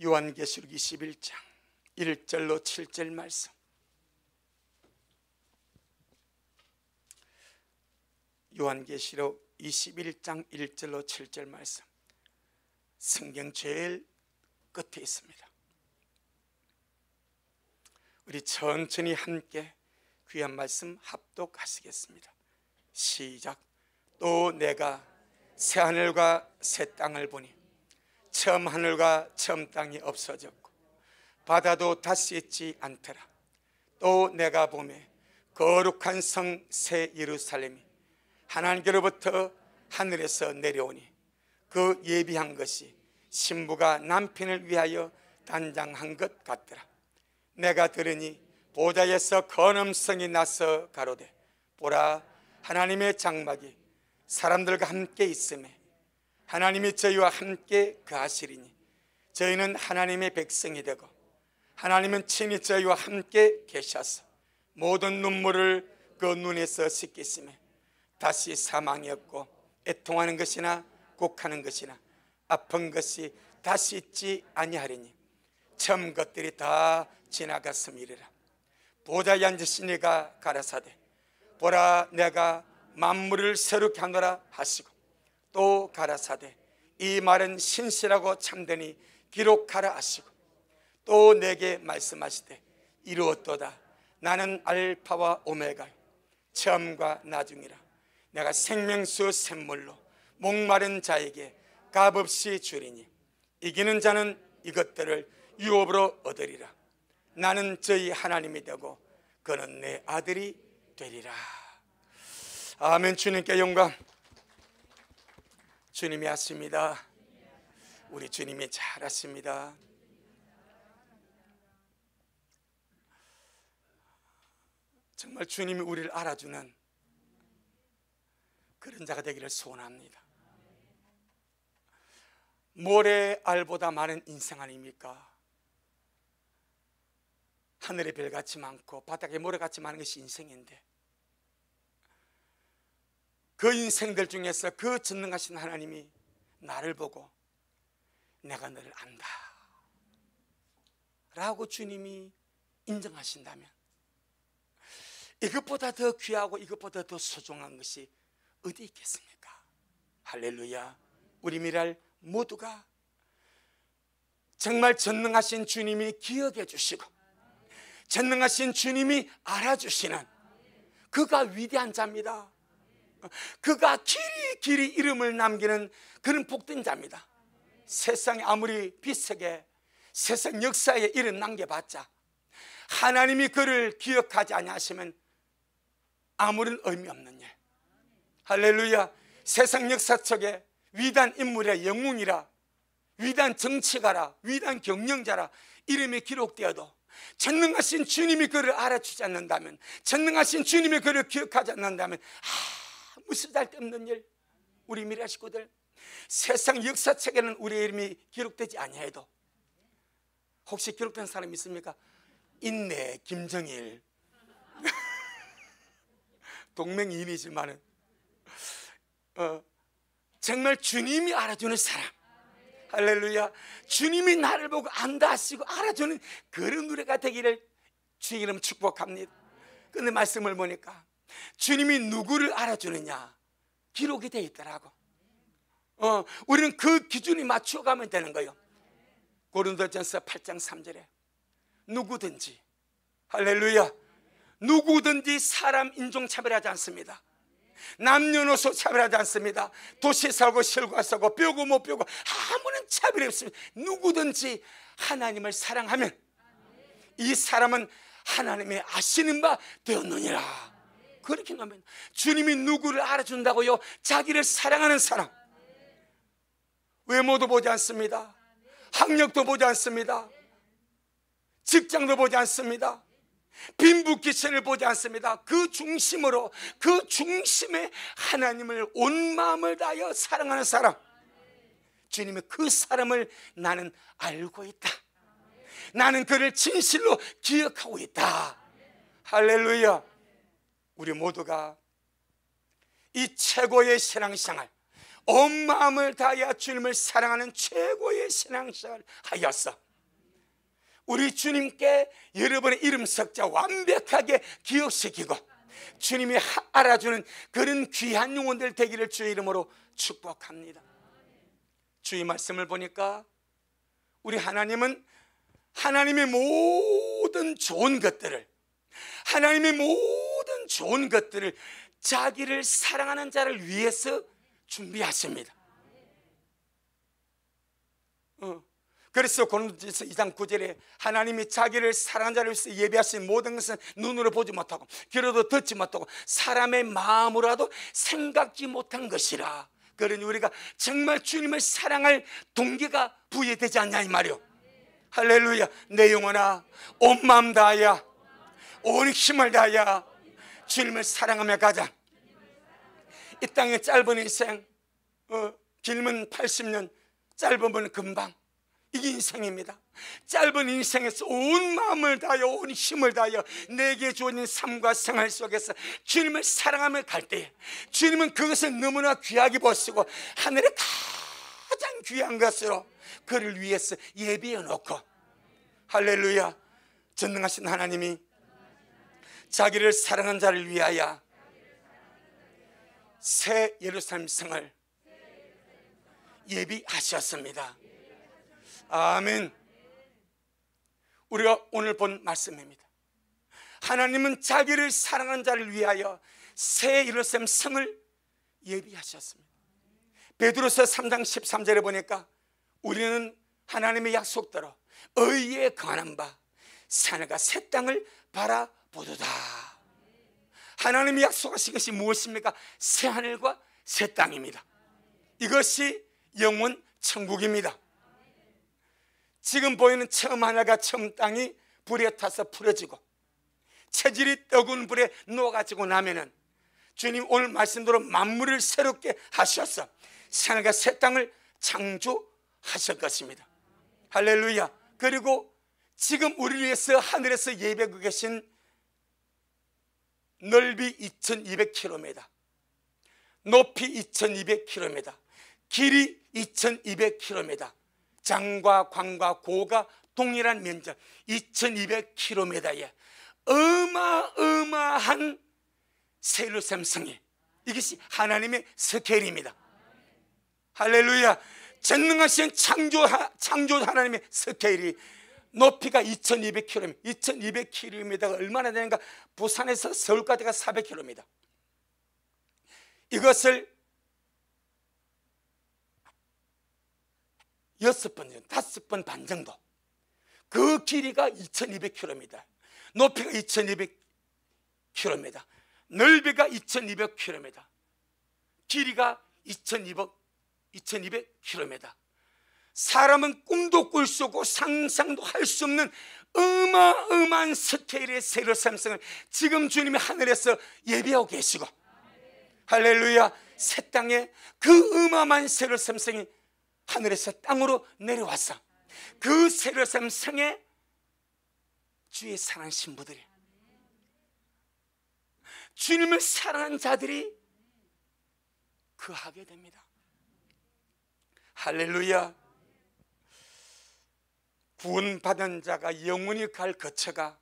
요한계시록 21장 1절로 7절 말씀. 요한계시록 21장 1절로 7절 말씀, 성경 제일 끝에 있습니다. 우리 천천히 함께 귀한 말씀 합독하시겠습니다. 시작. 또 내가 새 하늘과 새 땅을 보니 처음 하늘과 처음 땅이 없어졌고 바다도 다시 있지 않더라. 또 내가 보매 거룩한 성 새 예루살렘이 하나님께로부터 하늘에서 내려오니 그 예비한 것이 신부가 남편을 위하여 단장한 것 같더라. 내가 들으니 보좌에서 큰 음성이 나서 가로되 보라, 하나님의 장막이 사람들과 함께 있음에 하나님이 저희와 함께 거하시리니 저희는 하나님의 백성이 되고 하나님은 친히 저희와 함께 계셔서 모든 눈물을 그 눈에서 씻기시며 다시 사망이 없고 애통하는 것이나 곡하는 것이나 아픈 것이 다시 있지 아니하리니 처음 것들이 다 지나갔음이리라. 보좌에 앉으신 이가 가라사대 보라, 내가 만물을 새롭게 하노라 하시고 또 가라사대 이 말은 신실하고 참되니 기록하라 하시고 또 내게 말씀하시되 이루었도다. 나는 알파와 오메가 처음과 나중이라. 내가 생명수 샘물로 목마른 자에게 값없이 주리니 이기는 자는 이것들을 유업으로 얻으리라. 나는 저희 하나님이 되고 그는 내 아들이 되리라. 아멘. 주님께 영광. 주님이 하십니다. 우리 주님이 잘하십니다. 정말 주님이 우리를 알아주는 그런 자가 되기를 소원합니다. 모래알보다 많은 인생 아닙니까? 하늘의 별같이 많고 바닥에 모래같이 많은 것이 인생인데 그 인생들 중에서 그 전능하신 하나님이 나를 보고 내가 너를 안다 라고 주님이 인정하신다면 이것보다 더 귀하고 이것보다 더 소중한 것이 어디 있겠습니까? 할렐루야. 우리 미랄 모두가 정말 전능하신 주님이 기억해 주시고 전능하신 주님이 알아주시는 그가 위대한 자입니다. 그가 길이 이름을 남기는 그런 복된 자입니다. 세상에 아무리 비석에 세상 역사에 이름 남겨봤자 하나님이 그를 기억하지 아니하시면 아무런 의미 없는 일. 할렐루야. 세상 역사 속에 위대한 인물의 영웅이라 위대한 정치가라 위대한 경영자라 이름이 기록되어도 전능하신 주님이 그를 알아주지 않는다면 전능하신 주님이 그를 기억하지 않는다면 아무 쓸데없는 일. 우리 미래 식구들 세상 역사책에는 우리의 이름이 기록되지 아니해도 혹시 기록된 사람 있습니까? 있네. 김정일 동맹이인이지만은 정말 주님이 알아주는 사람. 할렐루야. 주님이 나를 보고 안다 하시고 알아주는 그런 노래가 되기를 주의 이름 축복합니다. 그런데 말씀을 보니까 주님이 누구를 알아주느냐 기록이 되어 있더라고. 우리는 그 기준에 맞춰가면 되는 거예요. 고린도전서 8장 3절에 누구든지 할렐루야 누구든지 사람 인종 차별하지 않습니다. 남녀노소 차별하지 않습니다. 도시에 살고 시골에 살고 뼈고 못 뼈고 아무런 차별이 없습니다. 누구든지 하나님을 사랑하면 이 사람은 하나님의 아시는 바 되었느니라. 그렇게 놓으면 주님이 누구를 알아준다고요? 자기를 사랑하는 사람. 외모도 보지 않습니다. 학력도 보지 않습니다. 직장도 보지 않습니다. 빈부귀천을 보지 않습니다. 그 중심으로 그 중심에 하나님을 온 마음을 다하여 사랑하는 사람. 주님이 그 사람을 나는 알고 있다. 나는 그를 진실로 기억하고 있다. 할렐루야. 우리 모두가 이 최고의 신앙생활 온 마음을 다하여 주님을 사랑하는 최고의 신앙생활을 하였어. 우리 주님께 여러분의 이름 석자 완벽하게 기억시키고 주님이 알아주는 그런 귀한 영혼들 되기를 주의 이름으로 축복합니다. 주의 말씀을 보니까 우리 하나님은 하나님의 모든 좋은 것들을, 하나님의 모든 좋은 것들을 자기를 사랑하는 자를 위해서 준비하십니다. 그래서 고린도전서 2장 9절에 하나님이 자기를 사랑하는 자를 위해서 예비하신 모든 것은 눈으로 보지 못하고 귀로도 듣지 못하고 사람의 마음으로라도 생각지 못한 것이라. 그러니 우리가 정말 주님을 사랑할 동기가 부여되지 않냐 이 말이요. 할렐루야. 내 영혼아 온 마음 다하여 온 힘을 다하여 주님을 사랑하며 가자. 이 땅의 짧은 인생, 길면 80년, 짧으면 금방, 이게 인생입니다. 짧은 인생에서 온 마음을 다하여 온 힘을 다하여 내게 주어진 삶과 생활 속에서 주님을 사랑하며 갈 때 주님은 그것을 너무나 귀하게 보시고 하늘에 가장 귀한 것으로 그를 위해서 예비해 놓고, 할렐루야, 전능하신 하나님이 자기를 사랑한 자를 위하여 새 예루살렘 성을 예비하셨습니다. 아멘. 우리가 오늘 본 말씀입니다. 하나님은 자기를 사랑하는 자를 위하여 새 예루살렘 성을 예비하셨습니다. 베드로서 3장 13절에 보니까 우리는 하나님의 약속대로 의에 거하는 바 산과 새 땅을 바라보도다. 하나님이 약속하신 것이 무엇입니까? 새 하늘과 새 땅입니다. 이것이 영원 천국입니다. 지금 보이는 처음 하늘과 처음 땅이 불에 타서 풀어지고 체질이 뜨거운 불에 녹아지고 나면은 주님 오늘 말씀대로 만물을 새롭게 하셔서 새 하늘과 새 땅을 창조하실 것입니다. 할렐루야. 그리고 지금 우리를 위해서 하늘에서 예배하고 계신 넓이 2200km, 높이 2200km, 길이 2200km, 장과 광과 고가 동일한 면적 2200km에 어마어마한 새 예루살렘 성이, 이것이 하나님의 스케일입니다. 할렐루야. 전능하신 창조 하나님의 스케일이 높이가 2200km, 2200km가 얼마나 되는가? 부산에서 서울까지가 400km. 이것을 6번, 5번 반 정도. 그 길이가 2200km, 높이가 2200km, 넓이가 2200km, 길이가 2200km. 사람은 꿈도 꿀 수 없고 상상도 할 수 없는 어마어마한 스케일의 새 예루살렘 성을 지금 주님이 하늘에서 예비하고 계시고, 할렐루야, 새 땅에 그 어마어마한 새 예루살렘 성이 하늘에서 땅으로 내려왔어. 그 새 예루살렘 성에 주의 사랑하는 신부들이, 주님을 사랑하는 자들이 거하게 됩니다. 할렐루야. 구원받은 자가 영원히 갈 거처가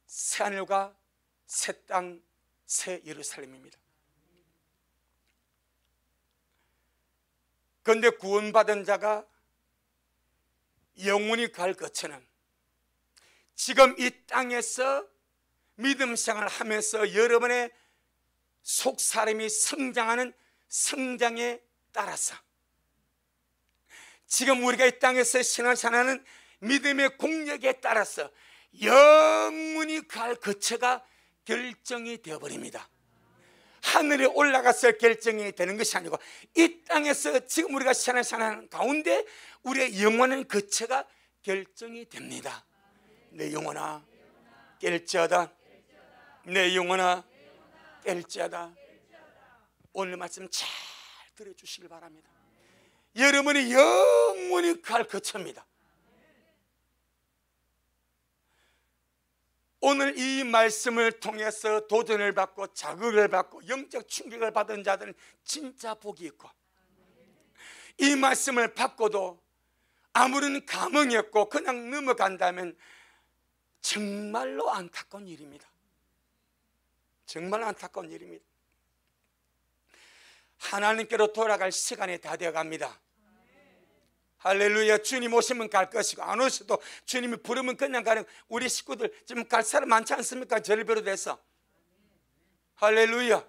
새하늘과 새 땅, 새 예루살렘입니다. 그런데 구원받은 자가 영원히 갈 거처는 지금 이 땅에서 믿음 생활을 하면서 여러분의 속 사람이 성장하는 성장에 따라서 지금 우리가 이 땅에서 신앙생활하는 믿음의 공력에 따라서 영원히 갈 거처가 결정이 되어버립니다. 하늘에 올라갔을 결정이 되는 것이 아니고 이 땅에서 지금 우리가 신앙생활하는 가운데 우리의 영원한 거처가 결정이 됩니다. 내 영혼아 깰지어다, 내 영혼아 깰지어다. 오늘 말씀 잘 들어주시길 바랍니다. 여러분이 영원히 갈 거처입니다. 오늘 이 말씀을 통해서 도전을 받고 자극을 받고 영적 충격을 받은 자들은 진짜 복이 있고, 이 말씀을 받고도 아무런 감흥이 없고 그냥 넘어간다면 정말로 안타까운 일입니다. 정말 안타까운 일입니다. 하나님께로 돌아갈 시간이 다 되어갑니다. 할렐루야. 주님 오시면 갈 것이고, 안 오셔도 주님이 부르면 그냥 가는, 우리 식구들 지금 갈 사람 많지 않습니까? 저를 비롯해서. 할렐루야.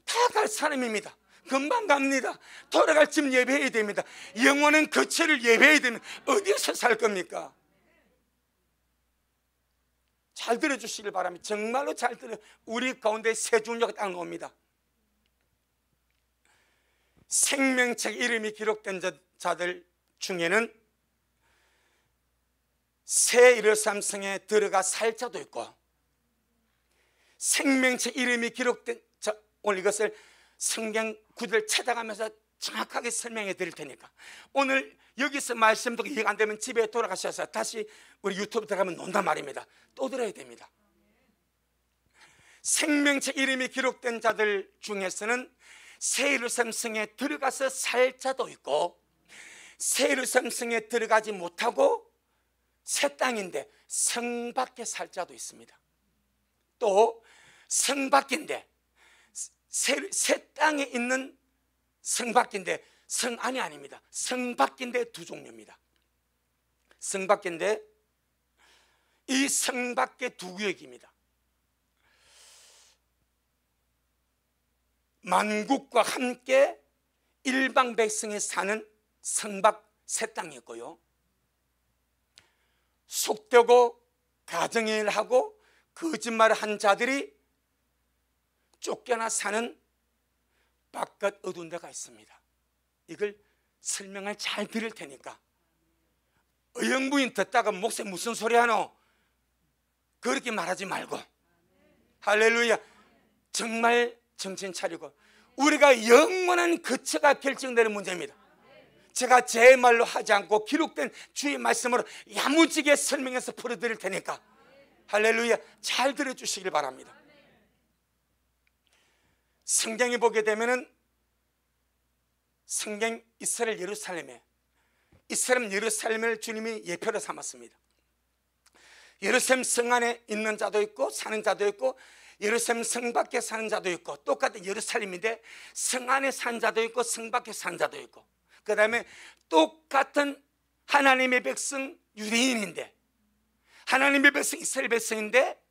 다 갈 사람입니다. 금방 갑니다. 돌아갈 집 예배해야 됩니다. 영원한 거처를 예배해야 됩니다. 어디에서 살 겁니까? 잘 들어주시길 바랍니다. 정말로 잘 들어. 우리 가운데 새 종류가 딱 나옵니다. 생명책 이름이 기록된 자들 중에는 새 일어삼성에 들어가 살 자도 있고, 생명책 이름이 기록된 오늘 이것을 성경 구절을 찾아가면서 정확하게 설명해 드릴 테니까, 오늘 여기서 말씀 듣고 이해가 안 되면 집에 돌아가셔서 다시 우리 유튜브 들어가면 논단 말입니다. 또 들어야 됩니다. 생명책 이름이 기록된 자들 중에서는 새 예루살렘성에 들어가서 살 자도 있고, 새 예루살렘성에 들어가지 못하고 새 땅인데 성 밖에 살 자도 있습니다. 또 성 밖인데, 새 땅에 있는 성 밖인데 성 안이 아닙니다. 성 밖인데 두 종류입니다. 성 밖인데 이 성 밖의 두 구역입니다. 만국과 함께 일방 백성이 사는 성밖 새 땅이 있고요, 속되고 가정일을 하고 거짓말을 한 자들이 쫓겨나 사는 바깥 어두운 데가 있습니다. 이걸 설명을 잘 드릴 테니까 의형부인 듣다가 목사님 무슨 소리 하노? 그렇게 말하지 말고, 할렐루야, 정말 정신 차리고, 우리가 영원한 거처가 결정되는 문제입니다. 제가 제 말로 하지 않고 기록된 주의 말씀으로 야무지게 설명해서 풀어드릴 테니까 할렐루야, 잘 들어주시길 바랍니다. 성경에 보게 되면은 성경 이스라엘 예루살렘을 주님이 예표로 삼았습니다. 예루살렘 성 안에 있는 자도 있고 사는 자도 있고, 예루살렘 성 밖에 사는 자도 있고, 똑같은 예루살렘인데 성 안에 사는 자도 있고 성 밖에 사는 자도 있고, 그 다음에 똑같은 하나님의 백성 유대인인데, 하나님의 백성 이스라엘 백성인데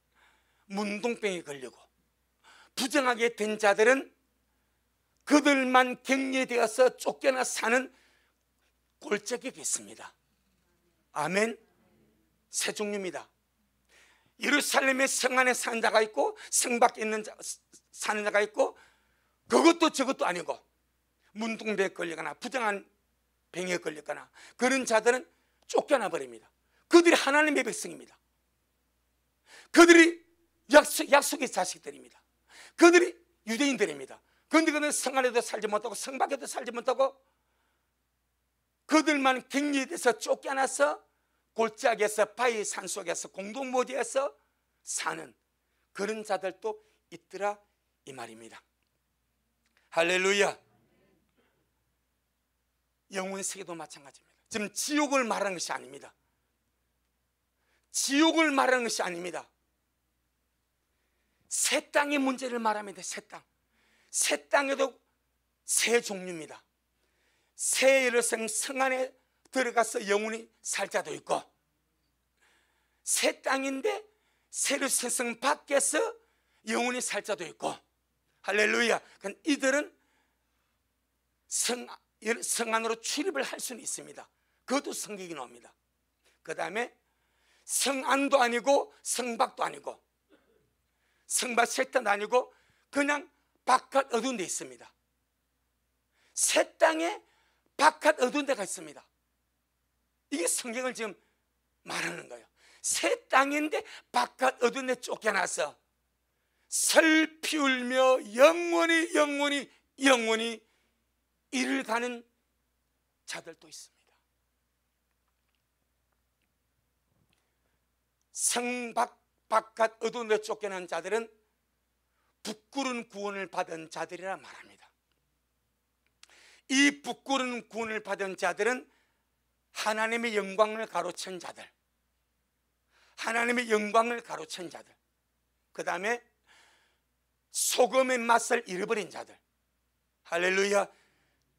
문둥병이 걸리고 부정하게 된 자들은 그들만 격리되어서 쫓겨나 사는 골짜기에 있습니다. 아멘. 세 종류입니다. 예루살렘의 성 안에 사는 자가 있고 성 밖에 사는 자가 있고, 그것도 저것도 아니고 문둥병에 걸리거나 부정한 병에 걸리거나 그런 자들은 쫓겨나 버립니다. 그들이 하나님의 백성입니다. 그들이 약속의 자식들입니다. 그들이 유대인들입니다. 그런데 그들은 성 안에도 살지 못하고 성 밖에도 살지 못하고 그들만 격리돼서 쫓겨나서 골짜기에서 바위 산속에서 공동모지에서 사는 그런 자들도 있더라 이 말입니다. 할렐루야. 영혼 세계도 마찬가지입니다. 지금 지옥을 말하는 것이 아닙니다. 지옥을 말하는 것이 아닙니다. 새 땅의 문제를 말합니다. 새 땅. 새 땅에도 새 종류입니다. 새 예루살렘 성 안에 들어가서 영원히 살 자도 있고, 새 땅인데 새 예루살렘 성 밖에서 영원히 살 자도 있고, 할렐루야. 이들은 성 안으로 출입을 할 수는 있습니다. 그것도 성경에 나옵니다. 그 다음에 성 안도 아니고 성 밖도 아니고 성밖 새 땅도 아니고 그냥 바깥 어두운 데 있습니다. 새 땅에 바깥 어두운 데가 있습니다. 이게 성경을 지금 말하는 거예요. 새 땅인데 바깥 어두운 데 쫓겨나서 슬피 울며 영원히 이를 가는 자들도 있습니다. 성 밖 바깥 어두운 데 쫓겨난 자들은 부끄러운 구원을 받은 자들이라 말합니다. 이 부끄러운 구원을 받은 자들은 하나님의 영광을 가로챈 자들, 하나님의 영광을 가로챈 자들, 그 다음에 소금의 맛을 잃어버린 자들. 할렐루야.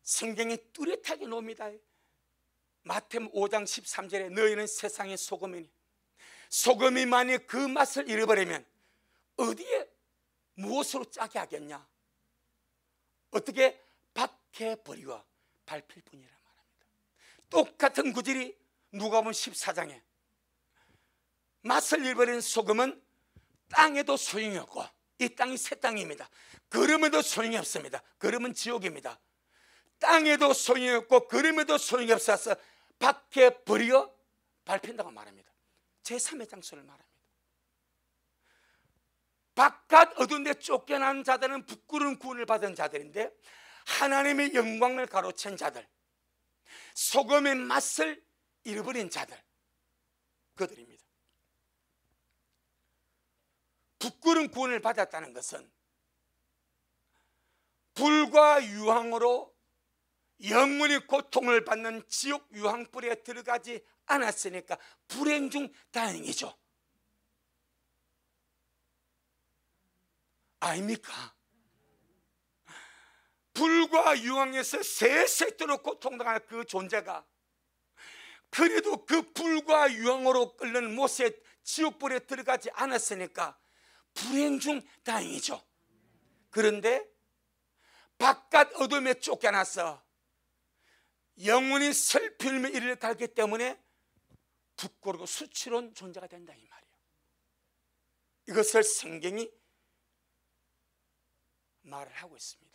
성경이 뚜렷하게 놓습니다. 마태복음 5장 13절에 너희는 세상의 소금이니 소금이 만약 그 맛을 잃어버리면 어디에 무엇으로 짜게 하겠냐? 어떻게 밖에 버리고 밟힐 뿐이라 말합니다. 똑같은 구절이 누가복음 14장에 맛을 잃어버린 소금은 땅에도 소용이 없고, 이 땅이 새 땅입니다. 걸음에도 소용이 없습니다. 걸음은 지옥입니다. 땅에도 소용이 없고 걸음에도 소용이 없어서 밖에 버려 밟힌다고 말합니다. 제3의 장소를 말합니다. 바깥 어두운 데 쫓겨난 자들은 부끄러운 구원을 받은 자들인데, 하나님의 영광을 가로챈 자들, 소금의 맛을 잃어버린 자들, 그들입니다. 부끄러운 구원을 받았다는 것은 불과 유황으로 영원히 고통을 받는 지옥 유황불에 들어가지 않았으니까 불행 중 다행이죠. 아닙니까? 불과 유황에서 세세토록 고통당하는 그 존재가 그래도 그 불과 유황으로 끓는 못의 지옥불에 들어가지 않았으니까 불행 중 다행이죠. 그런데 바깥 어둠에 쫓겨나서 영원히 슬픔의 이를 갈기 때문에 부끄럽고 수치로운 존재가 된다, 이 말이에요. 이것을 성경이 말을 하고 있습니다.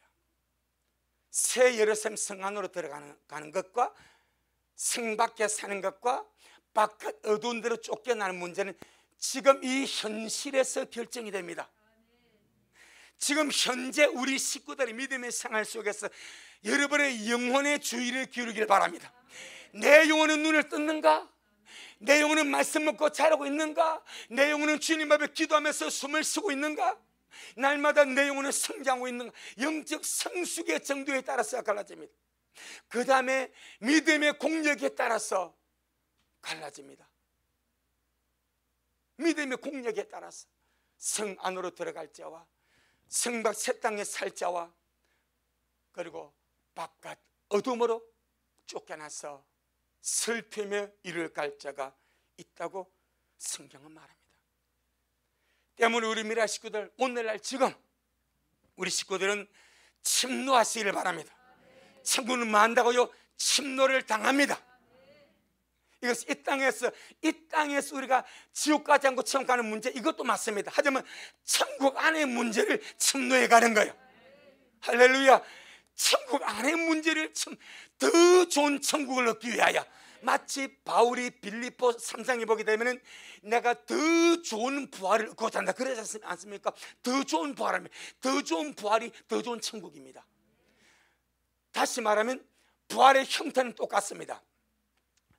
새 예루살렘 성 안으로 들어가는 것과 성 밖에 사는 것과 바깥 어두운 데로 쫓겨나는 문제는 지금 이 현실에서 결정이 됩니다. 지금 현재 우리 식구들의 믿음의 생활 속에서 여러분의 영혼의 주의를 기울이길 바랍니다. 내 영혼은 눈을 떴는가? 내 영혼은 말씀 먹고 자라고 있는가? 내 영혼은 주님 앞에 기도하면서 숨을 쉬고 있는가? 날마다 내 영혼은 성장하고 있는가? 영적 성숙의 정도에 따라서 갈라집니다. 그 다음에 믿음의 공력에 따라서 갈라집니다. 믿음의 공력에 따라서 성 안으로 들어갈 자와 성 밖 새 땅에 살 자와 그리고 바깥 어둠으로 쫓겨나서 슬픔에 이를 갈 자가 있다고 성경은 말합니다. 때문에 우리 미라 식구들, 오늘날 지금 우리 식구들은 침노하시기를 바랍니다. 천국은 만다고요? 침노를 당합니다. 이것이 이 땅에서 우리가 지옥 가지 않고 천국 가는 문제, 이것도 맞습니다. 하지만 천국 안의 문제를 침노해 가는 거예요. 할렐루야. 천국 안의 문제를 더 좋은 천국을 얻기 위하여, 마치 바울이 빌립보 3장에 보게 되면 내가 더 좋은 부활을 얻고자 한다 그러지 않습니까? 더 좋은 부활입니다. 더 좋은 부활이 더 좋은 천국입니다. 다시 말하면 부활의 형태는 똑같습니다.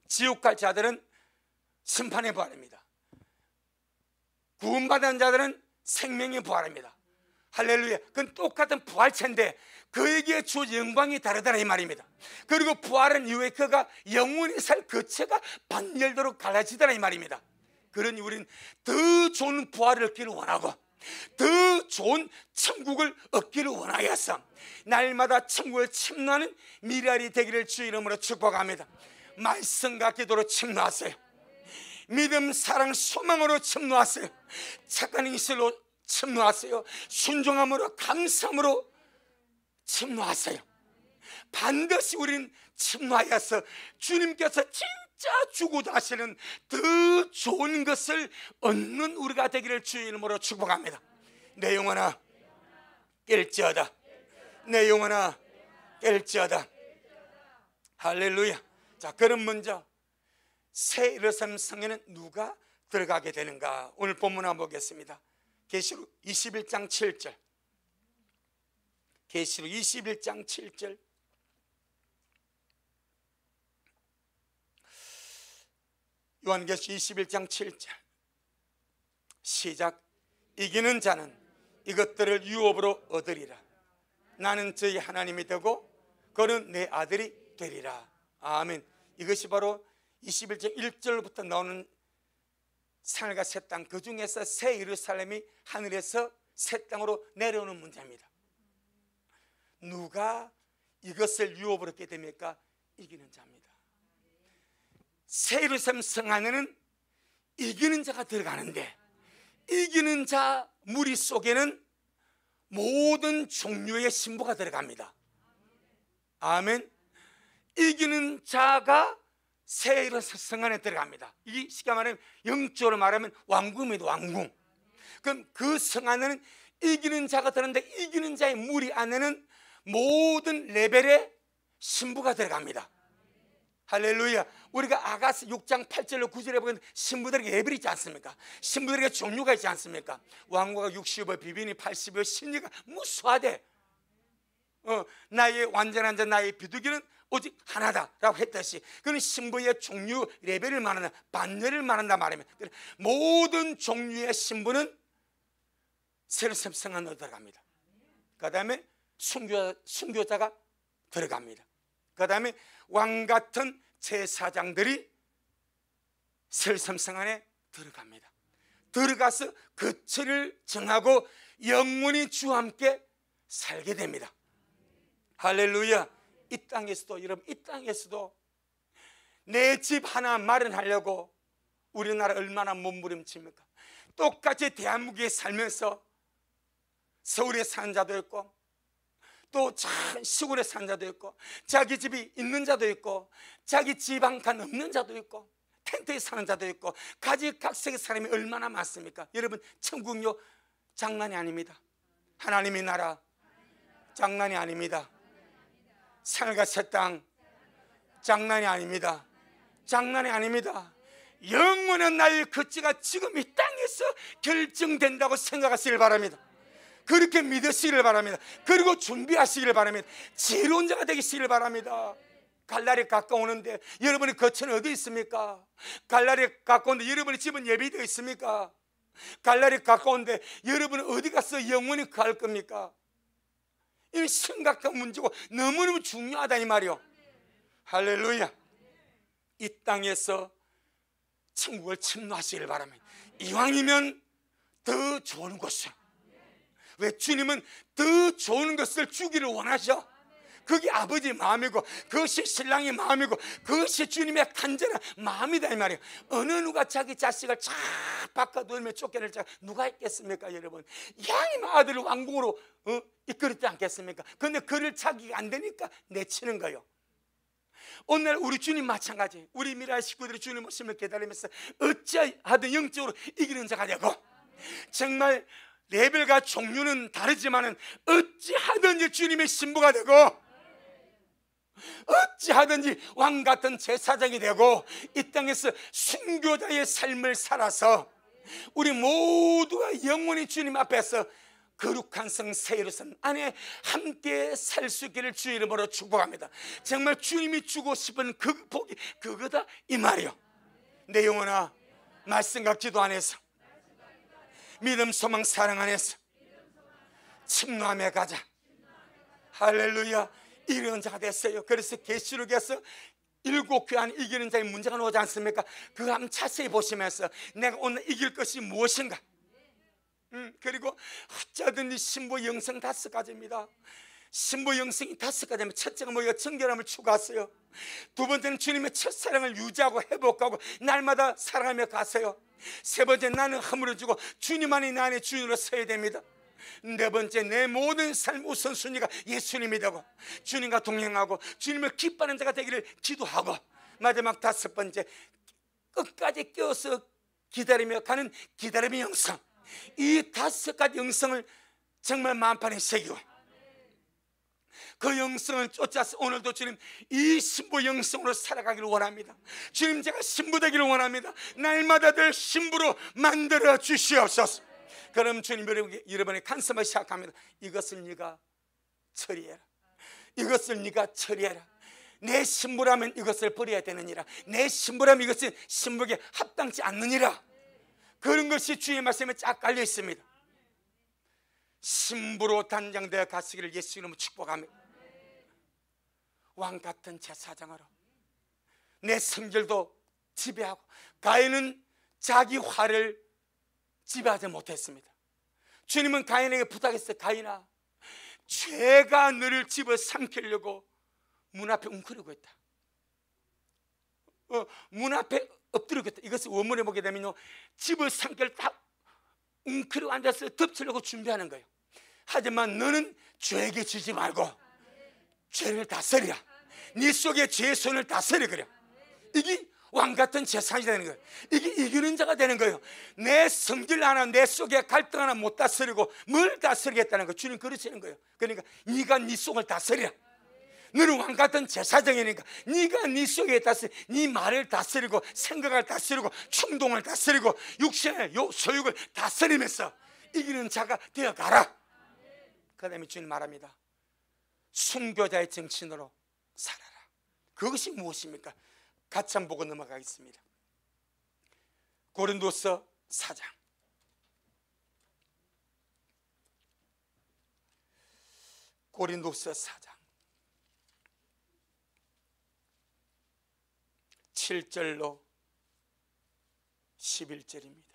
지옥 갈 자들은 심판의 부활입니다. 구원받은 자들은 생명의 부활입니다. 할렐루야. 그건 똑같은 부활체인데 그에게 주 영광이 다르다는 이 말입니다. 그리고 부활은 이후에 그가 영원히 살 거처가 반열도록 갈라지다는 이 말입니다. 그러니 우리는 더 좋은 부활을 얻기를 원하고 더 좋은 천국을 얻기를 원하여서 날마다 천국을 침노하는 미랄이 되기를 주 이름으로 축복합니다. 말씀과 기도로 침노하세요. 믿음, 사랑, 소망으로 침노하세요. 착한 인실로 침노하세요. 순종함으로, 감사함으로 침노하세요. 반드시 우리는 침노하여서 주님께서 진짜 주고자 하시는 더 좋은 것을 얻는 우리가 되기를 주의 이름으로 축복합니다. 내 영혼아 깰지어다. 내 영혼아 깰지어다. 할렐루야. 자, 그럼 먼저 새 예루살렘 성에는 누가 들어가게 되는가? 오늘 본문 한번 보겠습니다. 계시록 21장 7절. 계시록 21장 7절. 요한계시록 21장 7절. 시작. 이기는 자는 이것들을 유업으로 얻으리라. 나는 저희 하나님이 되고 그는 내 아들이 되리라. 아멘. 이것이 바로 21절 1절부터 나오는 하늘과 새 땅, 그 중에서 새 예루살렘이 하늘에서 새 땅으로 내려오는 문제입니다. 누가 이것을 유업으로 얻게 됩니까? 이기는 자입니다. 새 예루살렘 성 안에는 이기는 자가 들어가는데, 이기는 자 무리 속에는 모든 종류의 신부가 들어갑니다. 아멘. 이기는 자가 새 예루살렘 성 안에 들어갑니다. 이 시간 말하면 영적으로 말하면 왕궁입니다. 왕궁. 그럼 그 성 안에는 이기는 자가 들어가는데, 이기는 자의 무리 안에는 모든 레벨의 신부가 들어갑니다. 할렐루야. 우리가 아가서 6장 8절로 9절에 보면 신부들에게 레벨이 있지 않습니까? 신부들에게 종류가 있지 않습니까? 왕후가 60여, 비비니 80여, 신녀가 무수하되 나의 완전한 자, 나의 비둘기는 오직 하나다라고 했듯이, 그는 신부의 종류 레벨을 말한다, 반열을 말한다 말하면, 모든 종류의 신부는 세르셈 성 안으로 들어갑니다. 그 다음에 순교자가 들어갑니다. 그 다음에 왕같은 제사장들이 세르셈 성 안에 들어갑니다. 들어가서 거처를 정하고 영원히 주와 함께 살게 됩니다. 할렐루야. 이 땅에서도, 여러분, 이 땅에서도 내 집 하나 마련하려고 우리나라 얼마나 몸부림칩니까? 똑같이 대한민국에 살면서 서울에 사는 자도 있고, 또 참 시골에 사는 자도 있고, 자기 집이 있는 자도 있고, 자기 집 한 칸 없는 자도 있고, 텐트에 사는 자도 있고, 가지각색의 사람이 얼마나 많습니까? 여러분, 천국요 장난이 아닙니다. 하나님의 나라 장난이 아닙니다. 하늘과 새 땅 장난이 아닙니다. 장난이 아닙니다. 영원한 나의 거처가 지금 이 땅에서 결정된다고 생각하시길 바랍니다. 그렇게 믿으시길 바랍니다. 그리고 준비하시길 바랍니다. 지혜로운 자가 되시길 바랍니다. 갈날이 가까우는데 여러분의 거처는 어디 있습니까? 갈날이 가까운데 여러분의 집은 예비되어 있습니까? 갈날이 가까운데 여러분은 어디 가서 영원히 갈 겁니까? 이 심각한 문제고 너무너무 중요하다 이 말이요. 할렐루야. 이 땅에서 천국을 침노하시길 바랍니다. 이왕이면 더 좋은 곳에. 왜? 주님은 더 좋은 것을 주기를 원하셔. 그게 아버지의 마음이고, 그것이 신랑의 마음이고, 그것이 주님의 간절한 마음이다 이 말이에요. 어느 누가 자기 자식을 쫙 바꿔두면 쫓겨낼 자가 누가 있겠습니까? 여러분, 양임 아들을 왕궁으로 이끌었지 않겠습니까? 그런데 그를 자기가 안 되니까 내치는 거예요. 오늘 우리 주님 마찬가지. 우리 미라의 식구들이 주님 오심을 기다리면서 어찌하든 영적으로 이기는 자가 되고, 정말 레벨과 종류는 다르지만은 어찌하든지 주님의 신부가 되고, 어찌하든지 왕같은 제사장이 되고, 이 땅에서 순교자의 삶을 살아서 우리 모두가 영원히 주님 앞에서 거룩한 성 새 예루살렘 안에 함께 살 수 있기를 주의 이름으로 축복합니다. 정말 주님이 주고 싶은 그 복이 그거다 이 말이요. 내 영혼아, 말씀과 기도 안에서, 믿음, 소망, 사랑 안에서 침노함에 가자. 할렐루야. 이기는 자가 됐어요. 그래서 계시록에서 7교회 안에 이기는 자의 문제가 나오지 않습니까? 그거 한번 자세히 보시면서 내가 오늘 이길 것이 무엇인가. 그리고 어쩌든지 신부 영성 5가지입니다. 신부 영성이 5가지입니다. 첫째가 뭐예요? 정결함을 추구하세요. 두 번째는 주님의 첫사랑을 유지하고 회복하고 날마다 사랑하며 가세요. 세 번째, 나는 허물어지고 주님 안에 나 안에 주인으로 서야 됩니다. 네 번째, 내 모든 삶 우선순위가 예수님이 되고 주님과 동행하고 주님을 기뻐하는 자가 되기를 기도하고, 마지막 5번째, 끝까지 껴서 기다리며 가는 기다림의 영성. 이 5가지 영성을 정말 마음판에 새기고 그 영성을 쫓아서 오늘도 주님 이 신부 영성으로 살아가기를 원합니다. 주님, 제가 신부 되기를 원합니다. 날마다 될 신부로 만들어 주시옵소서. 그럼 주님, 여러분의 간섭을 시작합니다. 이것을 네가 처리해라. 이것을 네가 처리해라. 내 신부라면 이것을 버려야 되느니라. 내 신부라면 이것은 신부에게 합당치 않느니라. 그런 것이 주의 말씀에 쫙 깔려 있습니다. 신부로 단장되어 가시기를 예수 이름으로 축복합니다. 왕같은 제사장으로 내 성질도 지배하고, 가인은 자기 화를 지배하지 못했습니다. 주님은 가인에게 부탁했어요. 가인아, 죄가 너를 집어삼키려고 문 앞에 웅크리고 있다. 문 앞에 엎드리고 있다. 이것을 원문에 보게 되면요, 집어삼킬 다 웅크리고 앉아서 덮치려고 준비하는 거예요. 하지만 너는 죄에게 지지 말고 죄를 다스리라. 네 속에 죄의 손을 다스려. 그래. 이게 왕같은 제사장이 되는 거예요. 이게 이기는 자가 되는 거예요. 내 성질 하나, 내 속에 갈등 하나 못 다스리고 뭘 다스리겠다는 거예요. 주님 그러시는 거예요. 그러니까 네가 네 속을 다스리라. 너는 왕같은 제사장이니까 네가 네 속에 다스리, 네 말을 다스리고 생각을 다스리고 충동을 다스리고 육신의 소욕을 다스리면서 이기는 자가 되어가라. 그 다음에 주님 말합니다. 순교자의 정신으로 살아라. 그것이 무엇입니까? 같이 한번 보고 넘어가겠습니다. 고린도서 4장. 고린도서 4장 7절로 11절입니다.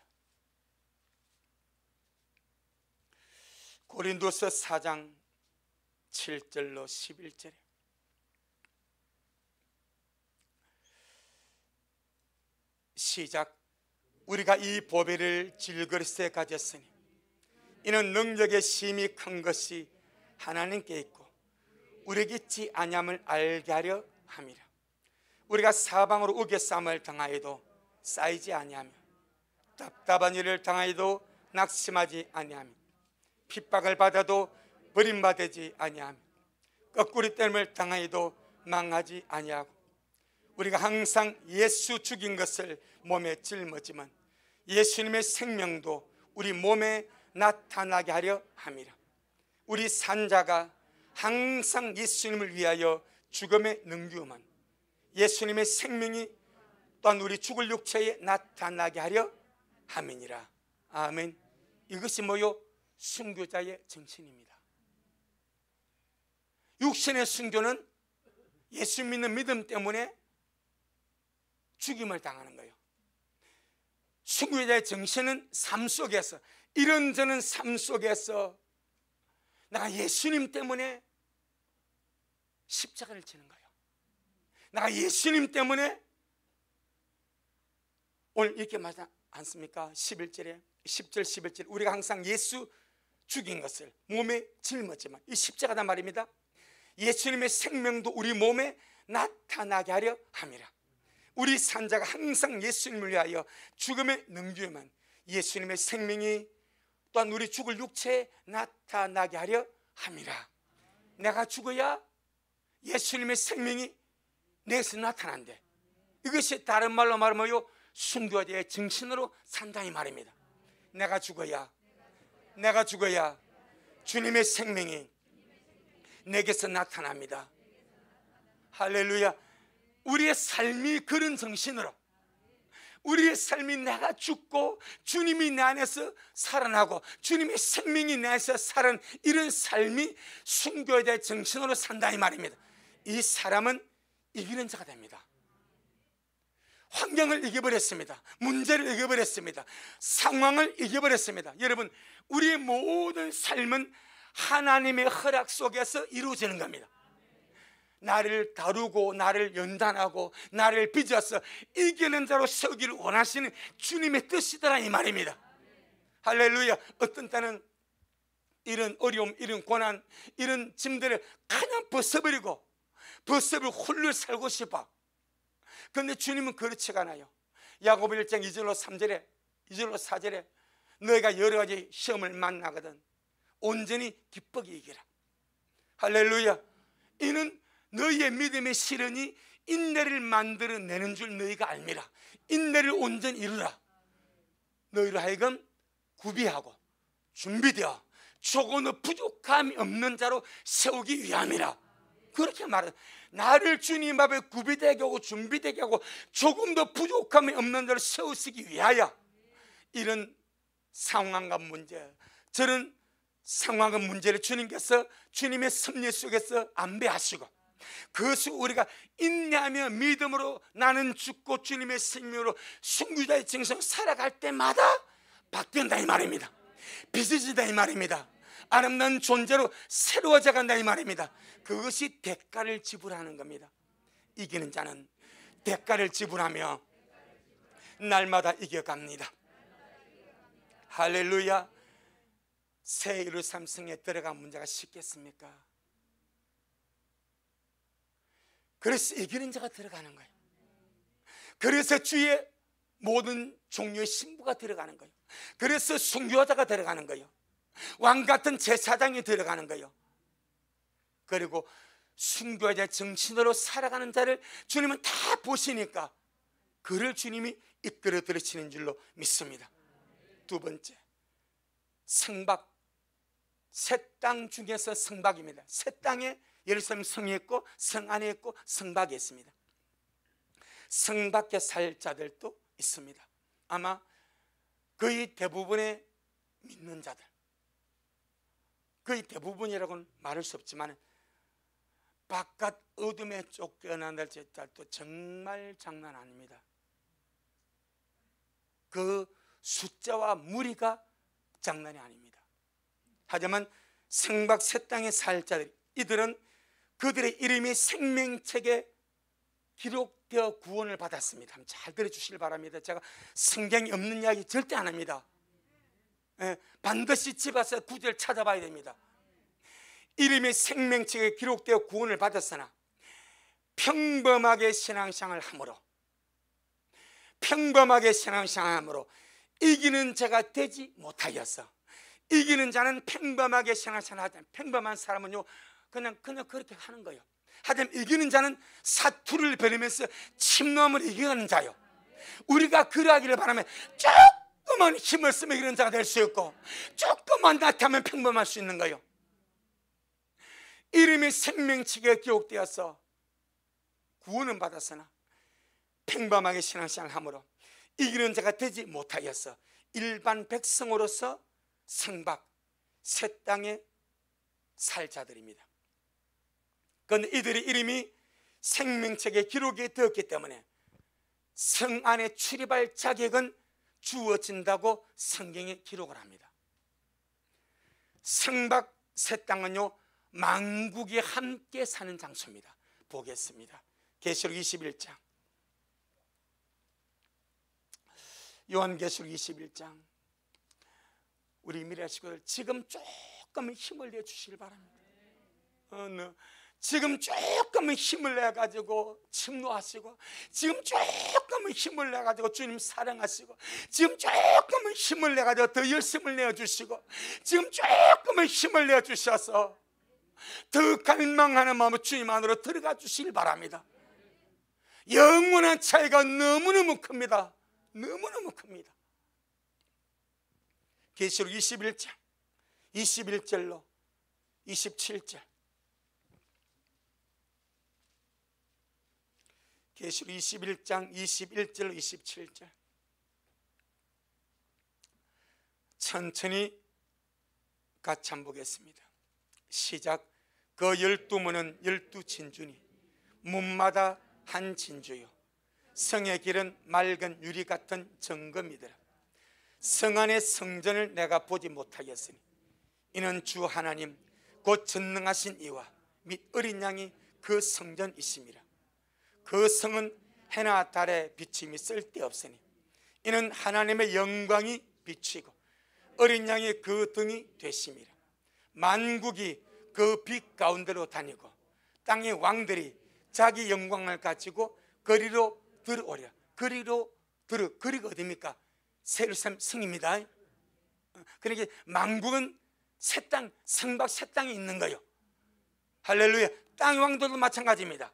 고린도서 4장 7절로 11절에 시작. 우리가 이 보배를 질그릇에 가졌으니 이는 능력의 심이 큰 것이 하나님께 있고 우리에게 있지 아니함을 알게 하려 함이라. 우리가 사방으로 우겨쌈을 당하여도 쌓이지 아니하며 답답한 일을 당하여도 낙심하지 아니하며 핍박을 받아도 버림받지 아니하며 거꾸리 땜을 당하여도 망하지 아니하고 우리가 항상 예수 죽인 것을 몸에 짊어지면 예수님의 생명도 우리 몸에 나타나게 하려 함이라. 우리 산자가 항상 예수님을 위하여 죽음에 능유만 예수님의 생명이 또한 우리 죽을 육체에 나타나게 하려 함이니라. 아멘. 이것이 뭐요? 순교자의 정신입니다. 육신의 순교는 예수 믿는 믿음 때문에 죽임을 당하는 거예요. 순교자의 정신은 삶 속에서, 이런저런 삶 속에서 내가 예수님 때문에 십자가를 지는 거예요. 내가 예수님 때문에 오늘 이렇게 말하지 않습니까? 11절에 10절 11절 우리가 항상 예수 죽인 것을 몸에 짊었지만 이 십자가단 말입니다. 예수님의 생명도 우리 몸에 나타나게 하려 함이라. 우리 산자가 항상 예수님을 위하여 죽음에 능주에만 예수님의 생명이 또한 우리 죽을 육체에 나타나게 하려 함이라. 내가 죽어야 예수님의 생명이 내게서 나타난대. 이것이 다른 말로 말하면 순교자의 정신으로 산다 이 말입니다. 내가 죽어야 주님의 생명이 내게서 나타납니다. 할렐루야. 우리의 삶이 그런 정신으로, 우리의 삶이 내가 죽고 주님이 내 안에서 살아나고 주님의 생명이 내 안에서 살아난 이런 삶이 순교자의 정신으로 산다 이 말입니다. 이 사람은 이기는 자가 됩니다. 환경을 이겨버렸습니다. 문제를 이겨버렸습니다. 상황을 이겨버렸습니다. 여러분, 우리의 모든 삶은 하나님의 허락 속에서 이루어지는 겁니다. 나를 다루고 나를 연단하고 나를 빚어서 이기는 자로 세우기를 원하시는 주님의 뜻이더라 이 말입니다. 할렐루야. 어떤 때는 이런 어려움, 이런 고난, 이런 짐들을 그냥 벗어버리고 홀로 살고 싶어. 그런데 주님은 그렇지가 않아요. 야고보 1장 2절로 3절에 2절로 4절에 너희가 여러 가지 시험을 만나거든 온전히 기쁘게 이기라. 할렐루야. 이는 너희의 믿음의 실현이 인내를 만들어내는 줄 너희가 알미라. 인내를 온전히 이루라. 너희로 하여금 구비하고 준비되어 조금도 부족함이 없는 자로 세우기 위함이라. 그렇게 말해. 나를 주님 앞에 구비되게 하고 준비되게 하고 조금도 부족함이 없는 자로 세우시기 위하여 이런 상황과 문제, 저런 상황과 문제를 주님께서 주님의 섭리 속에서 안배하시고, 그것을 우리가 인내하며 믿음으로 나는 죽고 주님의 생명으로 순교자의 정성 살아갈 때마다 바뀐다 이 말입니다. 빚어진다 이 말입니다. 아름다운 존재로 새로워져 간다 이 말입니다. 그것이 대가를 지불하는 겁니다. 이기는 자는 대가를 지불하며 날마다 이겨갑니다. 할렐루야. 새 예루살렘 성에 들어간 문제가 쉽겠습니까? 그래서 이기는 자가 들어가는 거예요. 그래서 주의 모든 종류의 신부가 들어가는 거예요. 그래서 순교자가 들어가는 거예요. 왕 같은 제사장이 들어가는 거예요. 그리고 순교자 정신으로 살아가는 자를 주님은 다 보시니까 그를 주님이 이끌어 들으시는 줄로 믿습니다. 두 번째, 성박. 새 땅 중에서 성박입니다. 새 땅에 예루살렘 성이 있고 성 안에 있고 성박이 있습니다. 성 밖에 살 자들도 있습니다. 아마 거의 대부분의 믿는 자들, 거의 대부분이라고는 말할 수 없지만 바깥 어둠에 쫓겨난 자들도 정말 장난 아닙니다. 그 숫자와 무리가 장난이 아닙니다. 하지만 성박 새 땅에 살 자들, 이들은 그들의 이름이 생명책에 기록되어 구원을 받았습니다. 잘 들어주시길 바랍니다. 제가 성경이 없는 이야기 절대 안 합니다. 반드시 집에서 구절 찾아봐야 됩니다. 이름이 생명책에 기록되어 구원을 받았으나 평범하게 신앙생활을 함으로, 평범하게 신앙생활을 함으로 이기는 자가 되지 못하였어. 이기는 자는 평범하게 신앙생활을 하지 않아요. 평범한 사람은요 그냥 그렇게 하는 거예요. 하지만 이기는 자는 사투를 벌이면서 침노함을 이겨가는 자요. 우리가 그러하기를 바라면 조금만 힘을 쓰면 이런 자가 될 수 있고, 조금만 나타나면 평범할 수 있는 거예요. 이름이 생명책에 기록되어서 구원은 받았으나 평범하게 신앙생활을 함으로 이기는 자가 되지 못하였어. 일반 백성으로서 성박 새 땅에 살 자들입니다. 그런데 이들의 이름이 생명책에 기록이 되었기 때문에 성 안에 출입할 자격은 주어진다고 성경에 기록을 합니다. 성박 새 땅은요 만국이 함께 사는 장소입니다. 보겠습니다. 계시록 21장, 요한계시록 21장. 우리 미래 식구들 지금 조금 힘을 내주시길 바랍니다. 지금 조금 힘을 내가지고 침노하시고, 지금 조금 힘을 내가지고 주님 사랑하시고, 지금 조금 힘을 내가지고 더 열심을 내어주시고, 지금 조금 힘을 내어주셔서 더 갈망하는 마음으로 주님 안으로 들어가 주시길 바랍니다. 영원한 차이가 너무너무 큽니다. 너무너무 큽니다. 계시록 21장 21절로 27절. 계시록 21장 21절로 27절. 천천히 같이 한번 보겠습니다. 시작. 그 12문은 12진주니 문마다 한 진주요 성의 길은 맑은 유리 같은 정금이더라. 성 안의 성전을 내가 보지 못하겠으니 이는 주 하나님 곧 전능하신 이와 및 어린 양이 그 성전이심이라. 그 성은 해나 달의 비침이 쓸데없으니 이는 하나님의 영광이 비치고 어린 양이 그 등이 되심이라. 만국이 그 빛 가운데로 다니고 땅의 왕들이 자기 영광을 가지고 거리로 들어오랴. 거리가 어디입니까? 예루살렘 성입니다. 그러니까 만국은 새 땅, 성박 새 땅에 있는 거예요. 할렐루야. 땅의 왕들도 마찬가지입니다.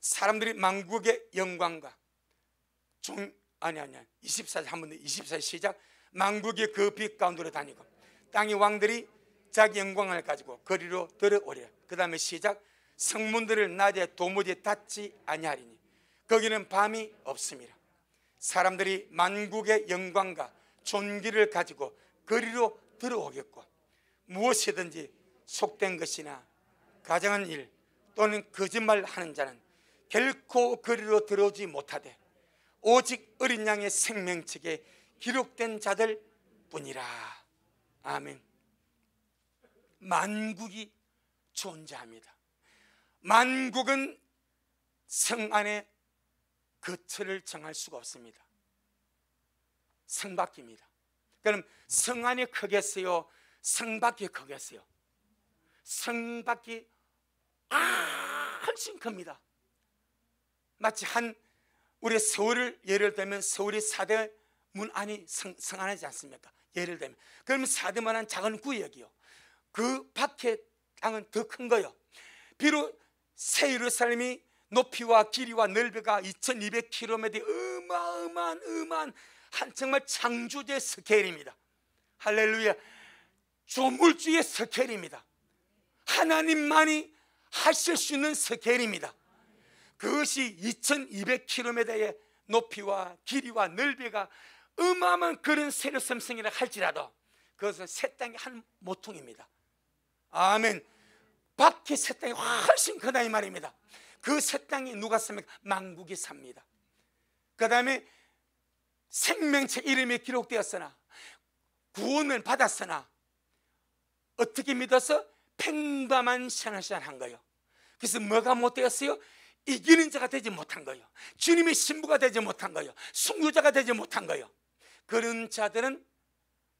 사람들이 만국의 영광과 24절 한 번 더 24절 시작. 만국의 그 빛 가운데로 다니고 땅의 왕들이 자기 영광을 가지고 거리로 들어오랴. 그 다음에 시작. 성문들을 낮에 도무지 닫지 아니하리니 거기는 밤이 없습니다. 사람들이 만국의 영광과 존귀를 가지고 거리로 들어오겠고, 무엇이든지 속된 것이나 가정한 일 또는 거짓말하는 자는 결코 거리로 들어오지 못하되 오직 어린 양의 생명책에 기록된 자들 뿐이라. 아멘. 만국이 존재합니다. 만국은 성 안에 거처를 정할 수가 없습니다. 성 밖입니다. 그럼 성 안이 크겠어요? 성 밖이 크겠어요? 성 밖이 훨씬 큽니다. 마치 우리 서울을 예를 들면 서울이 사대문 안이 성 안이지 않습니까? 예를 들면 그러면 사대문안 작은 구역이요. 그 밖에 땅은 더 큰 거요. 비록 새 예루살렘이 높이와 길이와 넓이가 2200km, 어마어마한 정말 창조주의 스케일입니다. 할렐루야. 조물주의 스케일입니다. 하나님만이 하실 수 있는 스케일입니다. 그것이 2200km의 높이와 길이와 넓이가 어마어마한 그런 세력섬성이라 할지라도 그것은 새 땅의 한 모퉁입니다. 아멘. 밖에 새 땅이 훨씬 크다 이 말입니다. 그 새 땅이 누가 삽니까? 만국이 삽니다. 그 다음에 생명책 이름이 기록되었으나 구원을 받았으나 어떻게 믿어서 평범한 신앙생활을 한 거예요. 그래서 뭐가 못되었어요? 이기는 자가 되지 못한 거예요. 주님의 신부가 되지 못한 거예요. 순교자가 되지 못한 거예요. 그런 자들은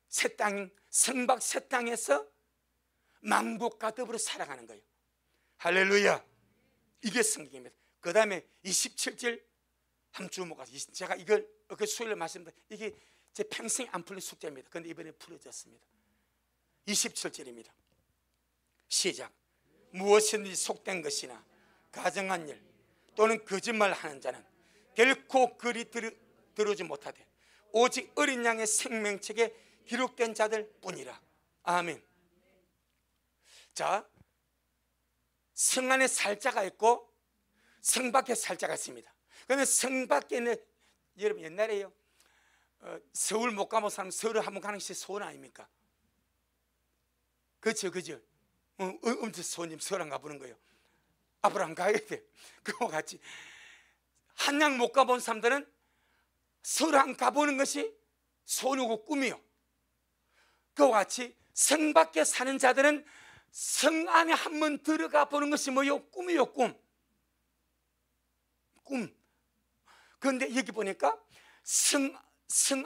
새 땅, 성박 새 땅에서 만국과 더불어 살아가는 거예요. 할렐루야. 이게 성경입니다. 그 다음에 27절 한번 주목하세요. 제가 이걸 수요일에 말씀드렸는데 이게 제 평생 안 풀린 숙제입니다. 그런데 이번에 풀어졌습니다. 27절입니다. 시작. 무엇이든지 속된 것이나 가정한 일 또는 거짓말하는 자는 결코 그리 들어오지 못하되 오직 어린 양의 생명책에 기록된 자들 뿐이라. 아멘. 자, 성 안에 살자가 있고 성 밖에 살자가 있습니다. 그런데 성 밖에는 여러분 옛날에요 서울 못 가본 사람 서울 한번 가는 것이 소원 아닙니까? 그렇죠. 엄청 소원님 서울 안 가보는 거예요. 앞으로 안 가야 돼. 그와 같이 한양 못 가본 사람들은 서울 안 가보는 것이 소원이고 꿈이요. 그와 같이 성 밖에 사는 자들은 성 안에 한번 들어가 보는 것이 뭐요? 꿈이요. 꿈. 그런데 여기 보니까 성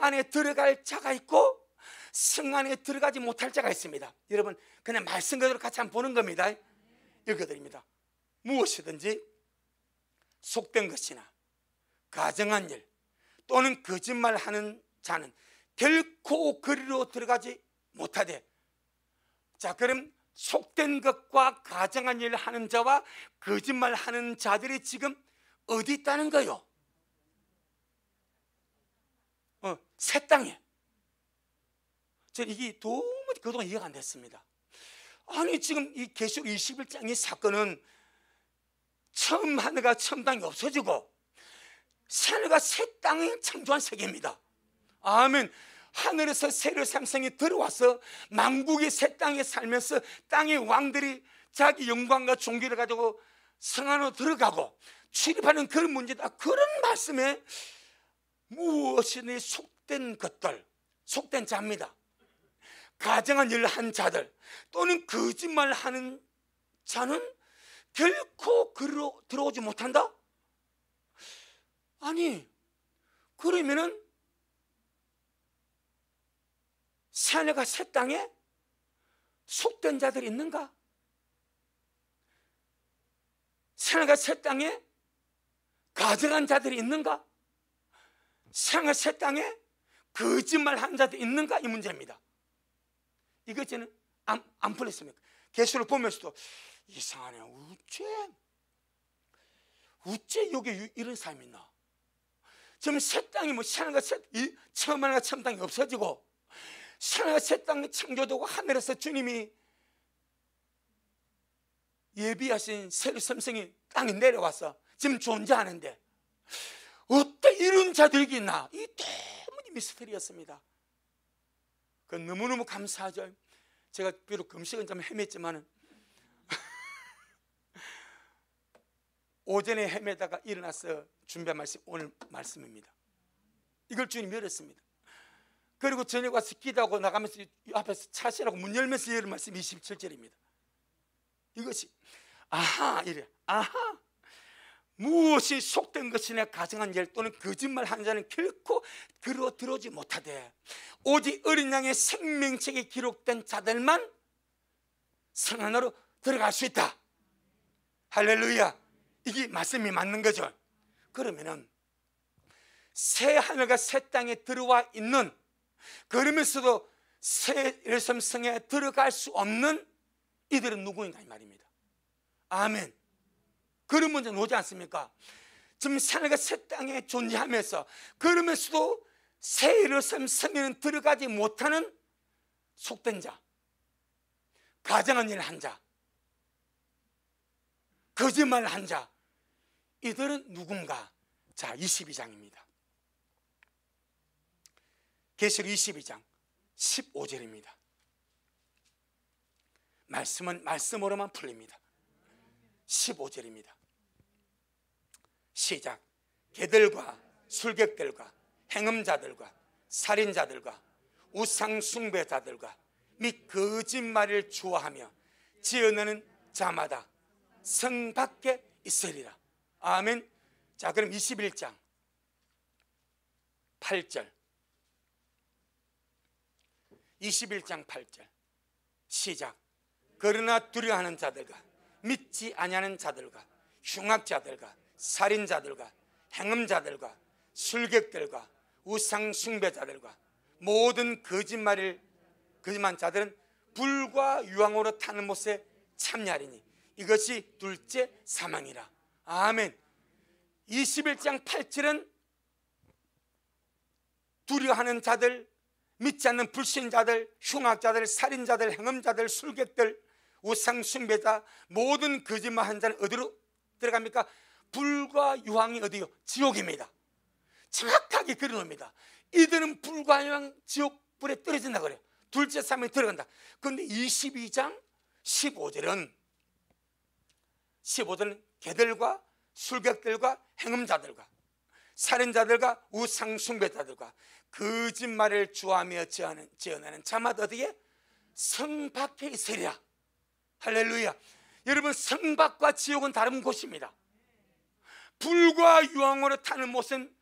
안에 들어갈 자가 있고 성 안에 들어가지 못할 자가 있습니다. 여러분 그냥 말씀 그대로 같이 한번 보는 겁니다. 읽어드립니다. 무엇이든지 속된 것이나 가정한 일 또는 거짓말하는 자는 결코 그리로 들어가지 못하되. 자, 그럼 속된 것과 가정한 일을 하는 자와 거짓말하는 자들이 지금 어디 있다는 거요? 새 땅에. 저는 이게 도무지 그동안 이해가 안 됐습니다. 아니 지금 이 계시록 21장 이 사건은 처음 하늘과 처음 땅이 없어지고 하늘과 새 땅이 창조한 세계입니다. 아멘. 하늘에서 새로 삼성이 들어와서 만국의 새 땅에 살면서 땅의 왕들이 자기 영광과 존귀를 가지고 성 안으로 들어가고 출입하는 그런 문제다. 그런 말씀에 무엇이니 속된 것들, 속된 자입니다. 가정한 일을 한 자들 또는 거짓말하는 자는 결코 그리로 들어오지 못한다? 아니 그러면은 새하늘과 새 땅에 속된 자들이 있는가? 새하늘과 새 땅에 가정한 자들이 있는가? 새하늘과 새 땅에 거짓말한 자들이 있는가? 이 문제입니다. 이거 저는 안 풀렸습니까? 계시를 보면서도 이상하네. 어째 여기 이런 사람이 있나? 지금 새 땅이 뭐 새하늘과 처음 하늘과 처음 땅이 없어지고 새하늘과 새 땅이 창조되고 하늘에서 주님이 예비하신 새로 섬성이 땅에 내려와서 지금 존재하는데 어떻게 이런 자들이 있나? 이 너무 미스터리였습니다. 그 너무너무 감사하죠. 제가 비록 금식은 좀 헤맸지만은 오전에 헤매다가 일어나서 준비한 말씀, 오늘 말씀입니다. 이걸 주님 열었습니다. 그리고 저녁 와서 기도하고 나가면서 앞에서 차시라고 문 열면서 열은 말씀 27절입니다. 이것이 아하 이래. 아하, 무엇이 속된 것이나 가정한 일 또는 거짓말 한 자는 결코 그로 들어오지 못하되 오직 어린 양의 생명책에 기록된 자들만 성 안으로 들어갈 수 있다. 할렐루야. 이게 말씀이 맞는 거죠. 그러면은 새 하늘과 새 땅에 들어와 있는, 그러면서도 새 예루살렘 성에 들어갈 수 없는 이들은 누구인가 이 말입니다. 아멘. 그런 문제는 오지 않습니까? 지금 새 하늘과 새 땅에 존재하면서 그러면서도 새 예루살렘 성에는 들어가지 못하는 속된 자, 가정한 일 한 자, 거짓말 한 자, 이들은 누군가? 자, 22장입니다. 계시록 22장 15절입니다. 말씀은 말씀으로만 풀립니다. 15절입니다. 시작. 개들과 술객들과 행음자들과 살인자들과 우상숭배자들과 및 거짓말을 좋아하며 지어내는 자마다 성 밖에 있으리라. 아멘. 자, 그럼 21장 8절, 21장 8절 시작. 그러나 두려워하는 자들과 믿지 아니하는 자들과 흉악자들과 살인자들과 행음자들과 술객들과 우상숭배자들과 모든 거짓말한 자들은 불과 유황으로 타는 못에 참여하리니 이것이 둘째 사망이라. 아멘. 21장 8절은 두려워하는 자들, 믿지 않는 불신자들, 흉악자들, 살인자들, 행음자들, 술객들, 우상숭배자, 모든 거짓말한 자는 어디로 들어갑니까? 불과 유황이 어디요? 지옥입니다. 정확하게 그려놓습니다. 이들은 불과 유황 지옥불에 떨어진다 그래요. 둘째 사망에 들어간다. 그런데 22장 15절은 개들과 술객들과 행음자들과 살인자들과 우상숭배자들과 거짓말을 좋아하며 지어내는 자마다 어디에? 성 밖에 있으리라. 할렐루야. 여러분, 성 밖과 지옥은 다른 곳입니다. 불과 유황으로 타는 못은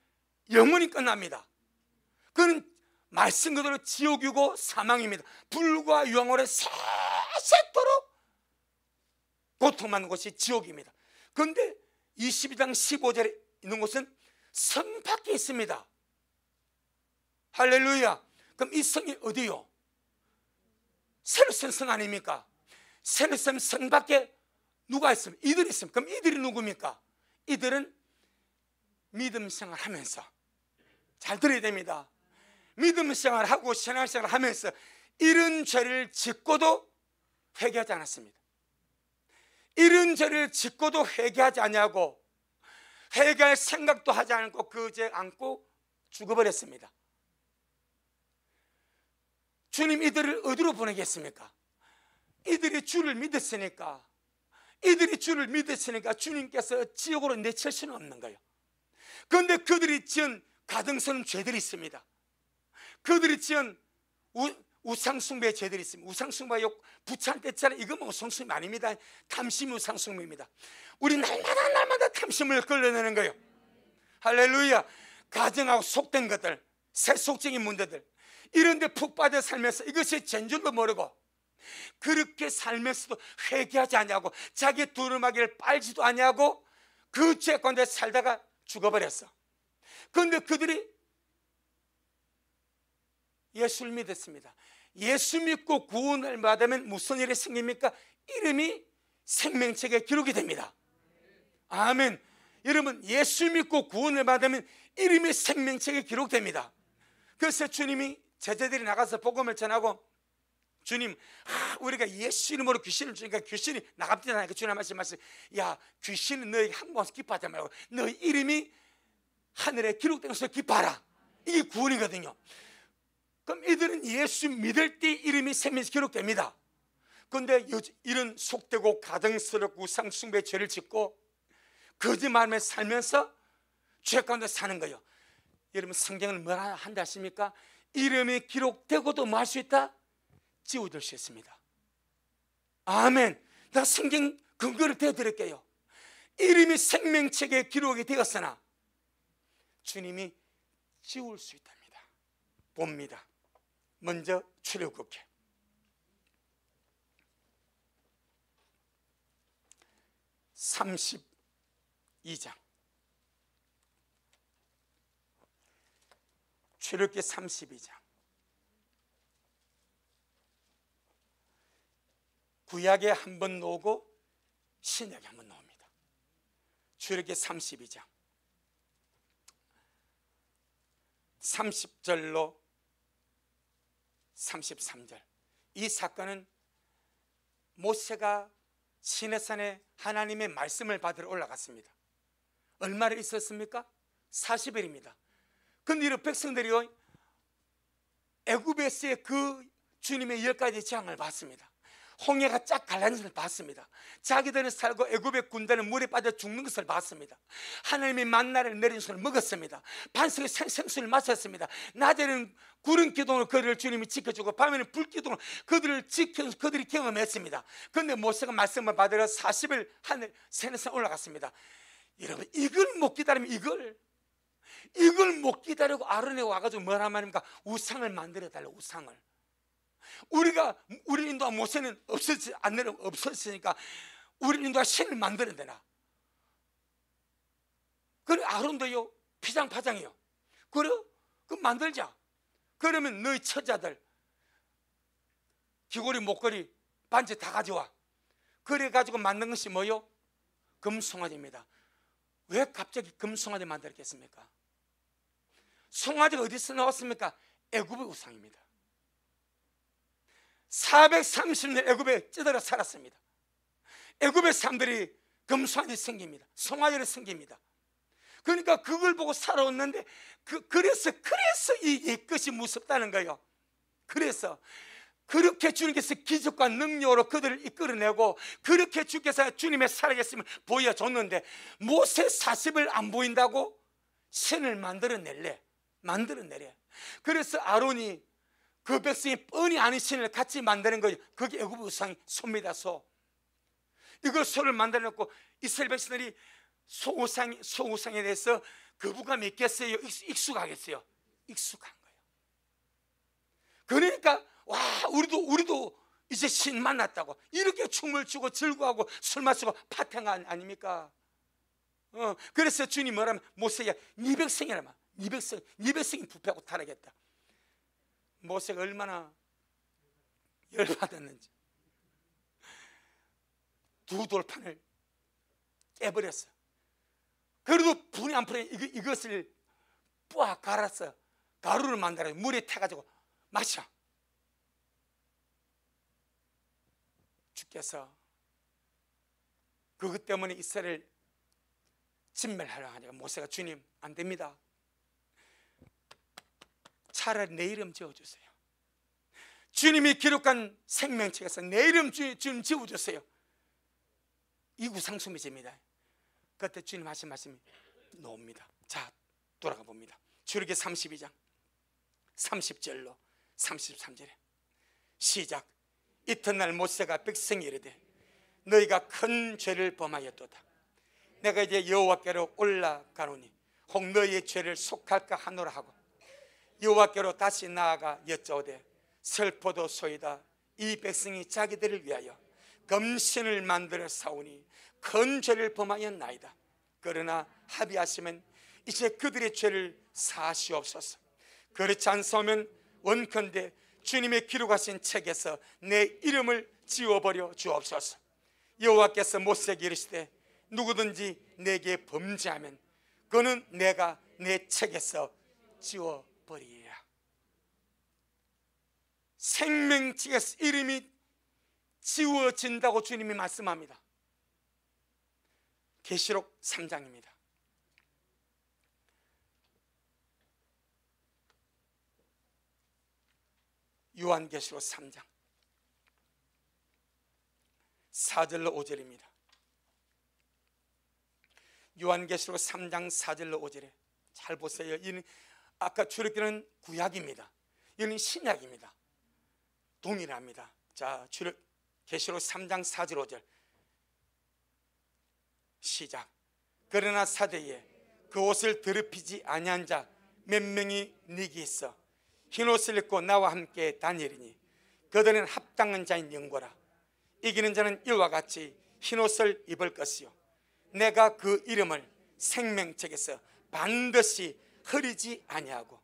영원히 끝납니다. 그건 말씀 그대로 지옥이고 사망입니다. 불과 유황으로 세세토록 고통받는 곳이 지옥입니다. 그런데 22장 15절에 있는 곳은 성 밖에 있습니다. 할렐루야. 그럼 이 성이 어디요? 세르센 성 아닙니까? 세르센 성 밖에 누가 있습니까? 이들이 있습니다. 그럼 이들이 누굽니까? 이들은 믿음 생활하면서, 잘 들어야 됩니다. 믿음 생활하고 신앙 생활하면서 이런 죄를 짓고도 회개하지 않았습니다. 이런 죄를 짓고도 회개하지 않냐고, 회개할 생각도 하지 않고 그 죄 안고 죽어버렸습니다. 주님 이들을 어디로 보내겠습니까? 이들이 주를 믿었으니까, 주님께서 지옥으로 내칠 수는 없는 거예요. 그런데 그들이 지은 가증스러운 죄들이 있습니다. 그들이 지은 우상숭배의 죄들이 있습니다. 우상숭배 욕 부찬 때처럼 이거 뭐 우상숭배 아닙니다. 탐심이 우상숭배입니다. 우리 날마다 탐심을 끌어내는 거예요. 할렐루야. 가정하고 속된 것들, 세속적인 문제들, 이런 데 푹 빠져 살면서 이것이 죄인 줄도 모르고 그렇게 살면서도 회개하지 않냐고, 자기 두루마기를 빨지도 않냐고 그 죄 가운데 살다가 죽어버렸어. 그런데 그들이 예수를 믿었습니다. 예수 믿고 구원을 받으면 무슨 일이 생깁니까? 이름이 생명책에 기록이 됩니다. 아멘. 여러분, 예수 믿고 구원을 받으면 이름이 생명책에 기록됩니다. 그래서 주님이 제자들이 나가서 복음을 전하고, 주님, 우리가 예수 이름으로 귀신을 주니까 귀신이 나갑니다. 주님 말씀, 야, 귀신은 너에게 한 번 기뻐하지 말고 너희 이름이 하늘에 기록된 것을 기뻐하라. 이게 구원이거든요. 그럼 이들은 예수 믿을 때 이름이 생명에서 기록됩니다. 그런데 이런 속되고 가증스럽고 우상 숭배의 죄를 짓고 거짓말하며 살면서 죄 가운데 사는 거예요. 여러분, 성경을 뭐라 한다 하십니까? 이름이 기록되고도 뭐 할 수 있다? 지워질 수 있습니다. 아멘. 나 성경 근거를 대드릴게요. 이름이 생명책에 기록이 되었으나 주님이 지울 수 있답니다. 봅니다. 먼저 출애굽기 32장. 출애굽기 32장. 구약에 한 번 나오고 신약에 한 번 나옵니다. 출애굽기 32장 30절로 33절. 이 사건은 모세가 시내산에 하나님의 말씀을 받으러 올라갔습니다. 얼마를 있었습니까? 40일입니다. 근데 이 백성들이 애굽에서의 그 주님의 10가지 재앙을 봤습니다. 홍해가 쫙 갈라진 것을 봤습니다. 자기들은 살고 애굽의 군대는 물에 빠져 죽는 것을 봤습니다. 하나님이 만나를 내린 것을 먹었습니다. 반석의 생수를 마셨습니다. 낮에는 구름 기둥으로 그들을 주님이 지켜주고 밤에는 불 기둥으로 그들을 지켜서 그들이 경험했습니다. 그런데 모세가 말씀을 받으러 40일 하늘 세네산 올라갔습니다. 여러분, 이걸 못 기다리면 이걸 못 기다리고 아론에 와가지고 뭐라 말입니까? 우상을 만들어 달라. 우상을. 우리 인도와 모세는 없었으니까 우리 인도와 신을 만들어야 되나? 그래, 아론도요 피장파장이요. 그래, 그럼 만들자. 그러면 너희 처자들 귀걸이, 목걸이, 반지 다 가져와. 그래 가지고 만든 것이 뭐요? 금송아지입니다. 왜 갑자기 금송아지 만들었겠습니까? 송아지가 어디서 나왔습니까? 애굽의 우상입니다. 430년 애굽에 찌들어 살았습니다. 애굽의 사람들이 금송아지 생깁니다. 송아지를 생깁니다. 그러니까 그걸 보고 살아왔는데 그래서 이 옛것이 무섭다는 거예요. 그래서 그렇게 주님께서 기적과 능력으로 그들을 이끌어내고 그렇게 주께서 주님의 살아계심을 보여줬는데 모세 40을 안 보인다고 신을 만들어내래. 그래서 아론이 그 백성이 뻔히 아닌 신을 같이 만드는 거예요. 그게 애굽 우상이 소입니다. 소. 이걸 소를 만들어놓고 이스라엘 백성들이 소우상에 대해서 거부감이 있겠어요? 익숙하겠어요? 익숙한 거예요. 그러니까 와, 우리도 이제 신 만났다고 이렇게 춤을 추고 즐거워하고 술 마시고 파티한 거 아닙니까? 그래서 주님 뭐라면 모세야 네 백성이라면 네 백성이 부패하고 타락했다. 모세가 얼마나 열받았는지 두 돌판을 깨버렸어. 그래도 분이 안 풀어. 이것을 뿌아 갈아서 가루를 만들어 물에 타가지고 마셔. 주께서 그것 때문에 이스라엘 진멸하려 하니까 모세가 주님 안 됩니다. 차라리 내 이름 지어주세요. 주님이 기록한 생명책에서 내 이름 주님 지어주세요. 이 우상숭배입니다. 그때 주님 하신 말씀이 나옵니다. 자, 돌아가 봅니다. 출애굽기 32장 30절로 33절에 시작. 이튿날 모세가 백성에 이르되 너희가 큰 죄를 범하였도다. 내가 이제 여호와께로 올라가노니 혹 너희의 죄를 속할까 하노라 하고 여호와께로 다시 나아가 여짜오되 슬퍼도 소이다. 이 백성이 자기들을 위하여 금신을 만들어 싸우니 큰 죄를 범하였나이다. 그러나 합의하시면 이제 그들의 죄를 사하시옵소서. 그렇지 않으면 원컨대 주님의 기록하신 책에서 내 이름을 지워버려 주옵소서. 여호와께서 모세에게 이르시되 누구든지 내게 범죄하면 그는 내가 내 책에서 지워버리리라. 생명책에서 이름이 지워진다고 주님이 말씀합니다. 계시록 3장입니다. 요한계시록 3장 4절로 5절입니다. 요한계시록 3장 4절로 5절에 잘 보세요. 이는 아까 출애굽기는 구약입니다. 이는 신약입니다. 동일합니다. 자, 계시록 3장 4절 5절 시작. 그러나 사대에 그 옷을 더럽히지 아니한 자 몇 명이 네게 있어 흰옷을 입고 나와 함께 다니리니 그들은 합당한 자인 영고라. 이기는 자는 이와 같이 흰옷을 입을 것이요 내가 그 이름을 생명책에서 반드시 흐리지 아니하고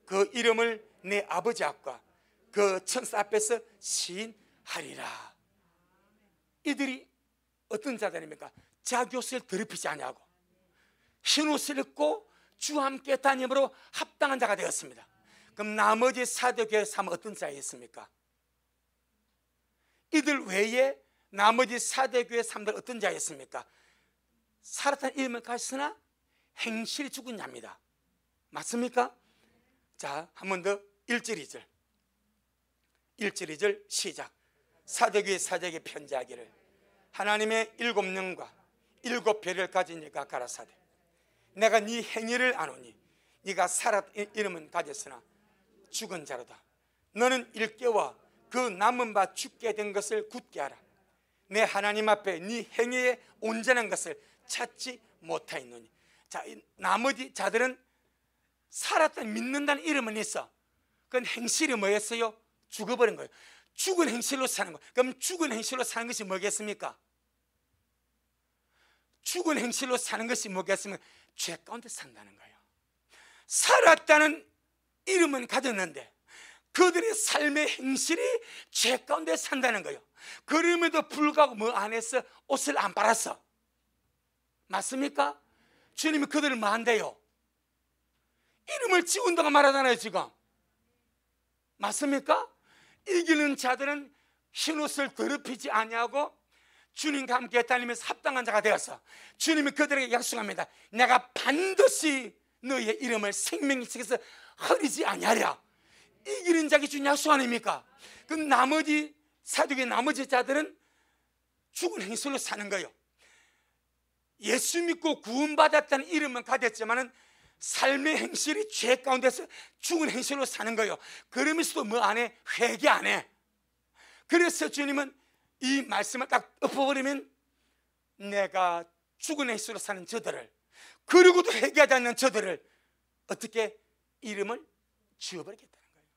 그 이름을 내 아버지 앞과 그 천사 앞에서 시인하리라. 이들이 어떤 자들입니까? 자기 옷을 더럽히지 아니하고 흰옷을 입고 주와 함께 다님으로 합당한 자가 되었습니다. 그럼 나머지 사도교회 사람은 어떤 자였습니까? 이들 외에 나머지 사도교회 사람들 어떤 자였습니까? 살았다는 이름을 가졌으나 행실이 죽은 자입니다. 맞습니까? 자, 한 번 더 1절 2절 1절 2절 시작. 사도교회 사도에게 편지하기를 하나님의 7영과 7별을 가진 이가 가라사대 내가 네 행위를 아노니 네가 살았다는 이름은 가졌으나 죽은 자로다. 너는 일깨워 그 남은 바 죽게 된 것을 굳게 하라. 내 하나님 앞에 네 행위의 온전한 것을 찾지 못하였노니. 자, 나머지 자들은 살았다는 믿는다는 이름은 있어. 그건 행실이 뭐였어요? 죽어버린 거예요. 죽은 행실로 사는 거예요. 그럼 죽은 행실로 사는 것이 뭐겠습니까? 죽은 행실로 사는 것이 뭐겠습니까? 죄 가운데 산다는 거예요. 살았다는 이름은 가졌는데 그들의 삶의 행실이 죄 가운데 산다는 거예요. 그럼에도 불구하고 뭐 안 했어? 옷을 안 빨았어. 맞습니까? 주님이 그들을 뭐 한대요? 이름을 지운다고 말하잖아요 지금. 맞습니까? 이기는 자들은 흰옷을 더럽히지 아니하고 주님과 함께 다니면서 합당한 자가 되어서 주님이 그들에게 약속합니다. 내가 반드시 너희의 이름을 생명책에서 흐리지 아니하리라. 이기는 자에게 준 약속 아닙니까? 그 나머지 사도의 나머지 자들은 죽은 행실로 사는 거예요. 예수 믿고 구원받았다는 이름은 가졌지만은 삶의 행실이 죄 가운데서 죽은 행실로 사는 거예요. 그러면서도 뭐 안 해? 회개 안 해. 그래서 주님은 이 말씀을 딱 엎어버리면 내가 죽은 행실로 사는 저들을, 그리고도 회개하지 않는 저들을 어떻게 이름을 지워버리겠다는 거예요.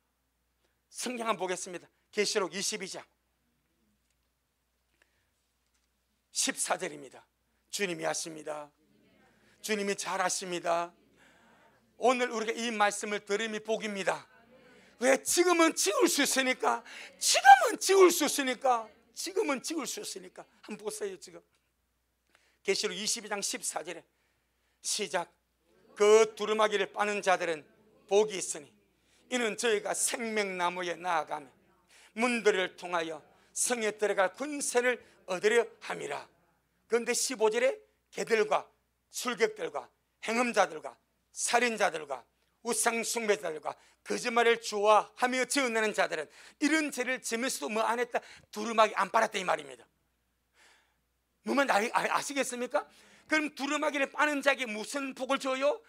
성경 한번 보겠습니다. 계시록 22장 14절입니다. 주님이 하십니다. 주님이 잘 하십니다. 오늘 우리가 이 말씀을 들음이 복입니다. 왜? 지금은 지울 수 있으니까. 지금은 지울 수 있으니까. 지금은 지울 수 있으니까. 한번 보세요. 지금 계시록 22장 14절에 시작. 그 두루마기를 빠는 자들은 복이 있으니 이는 저희가 생명나무에 나아가며 문들을 통하여 성에 들어갈 권세를 얻으려 함이라. 그런데 15절에 개들과 술객들과 행음자들과 살인자들과 우상숭배자들과 거짓말을 좋아하며 지어내는 자들은 이런 죄를 지면서도 뭐 안 했다? 두루마기 안 빨았다 이 말입니다. 뭐만 아시겠습니까? 그럼 두루마기를 빠는 자에게 무슨 복을 줘요?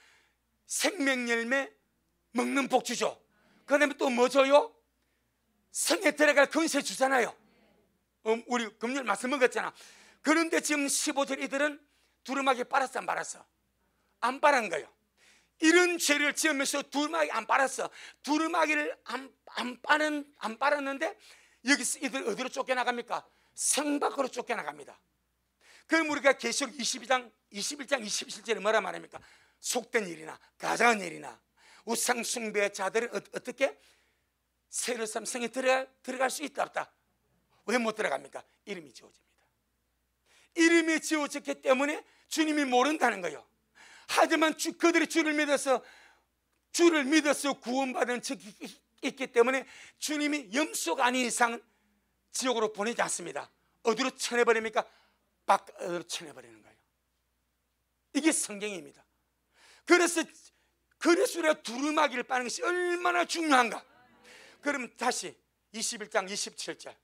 생명열매 먹는 복 주죠. 그 다음에 또 뭐 줘요? 성에 들어갈 권세 주잖아요. 우리 금요일 말씀 먹었잖아. 그런데 지금 15절 이들은 두루마기 빨았어 안 빨았어? 안 빨은 거예요. 이런 죄를 지으면서 두루마기 안 빨았어. 두루마기를 안 빨았는데 여기서 이들 어디로 쫓겨나갑니까? 성 밖으로 쫓겨나갑니다. 그럼 우리가 계시록 22장 27절에 뭐라 말합니까? 속된 일이나 가장한 일이나 우상 숭배 자들은 어떻게? 세르삼 성에 들어갈 수 있다 없다? 왜 못 들어갑니까? 이름이 지워집니다. 이름이 지워졌기 때문에 주님이 모른다는 거예요. 하지만 그들이 주를 믿어서 구원받은 적이 있기 때문에 주님이 염소가 아닌 이상 지옥으로 보내지 않습니다. 어디로 쳐내버립니까? 밖으로 쳐내버리는 거예요. 이게 성경입니다. 그래서 우리가 두루마기를 빠는 것이 얼마나 중요한가. 그럼 다시 21장 27절.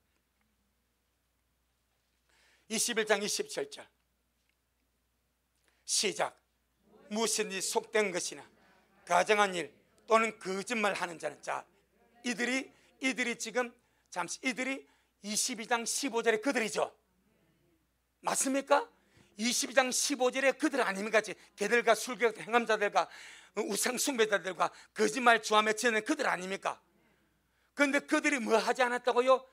21장 27절 시작. 무엇이든지 속된 것이나 가정한 일 또는 거짓말하는 자는, 자, 이들이 지금 잠시 이들이 22장 15절에 그들이죠. 맞습니까? 22장 15절에 그들 아닙니까? 걔들과 술객 행함자들과 우상 숭배자들과 거짓말 주함에 지는 그들 아닙니까? 그런데 그들이 뭐 하지 않았다고요?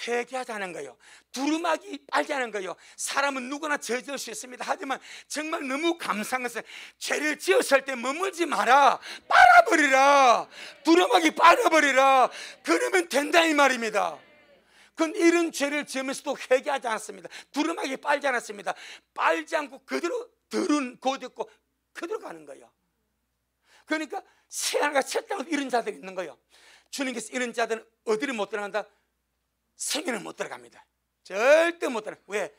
회개하자는 거예요. 두루마기 빨자는 거예요. 사람은 누구나 저지를 수 있습니다. 하지만 정말 너무 감사한 것은 죄를 지었을 때 머물지 마라. 빨아버리라. 두루마기 빨아버리라. 그러면 된다 이 말입니다. 그건 이런 죄를 지으면서도 회개하지 않았습니다. 두루마기 빨지 않았습니다. 빨지 않고 그대로 들은 곳 있고 그대로 가는 거예요. 그러니까 새하늘과 새 땅에 이런 자들이 있는 거예요. 주님께서 이런 자들은 어디를 못 들어간다? 생명을 못 들어갑니다. 절대 못 들어가. 왜?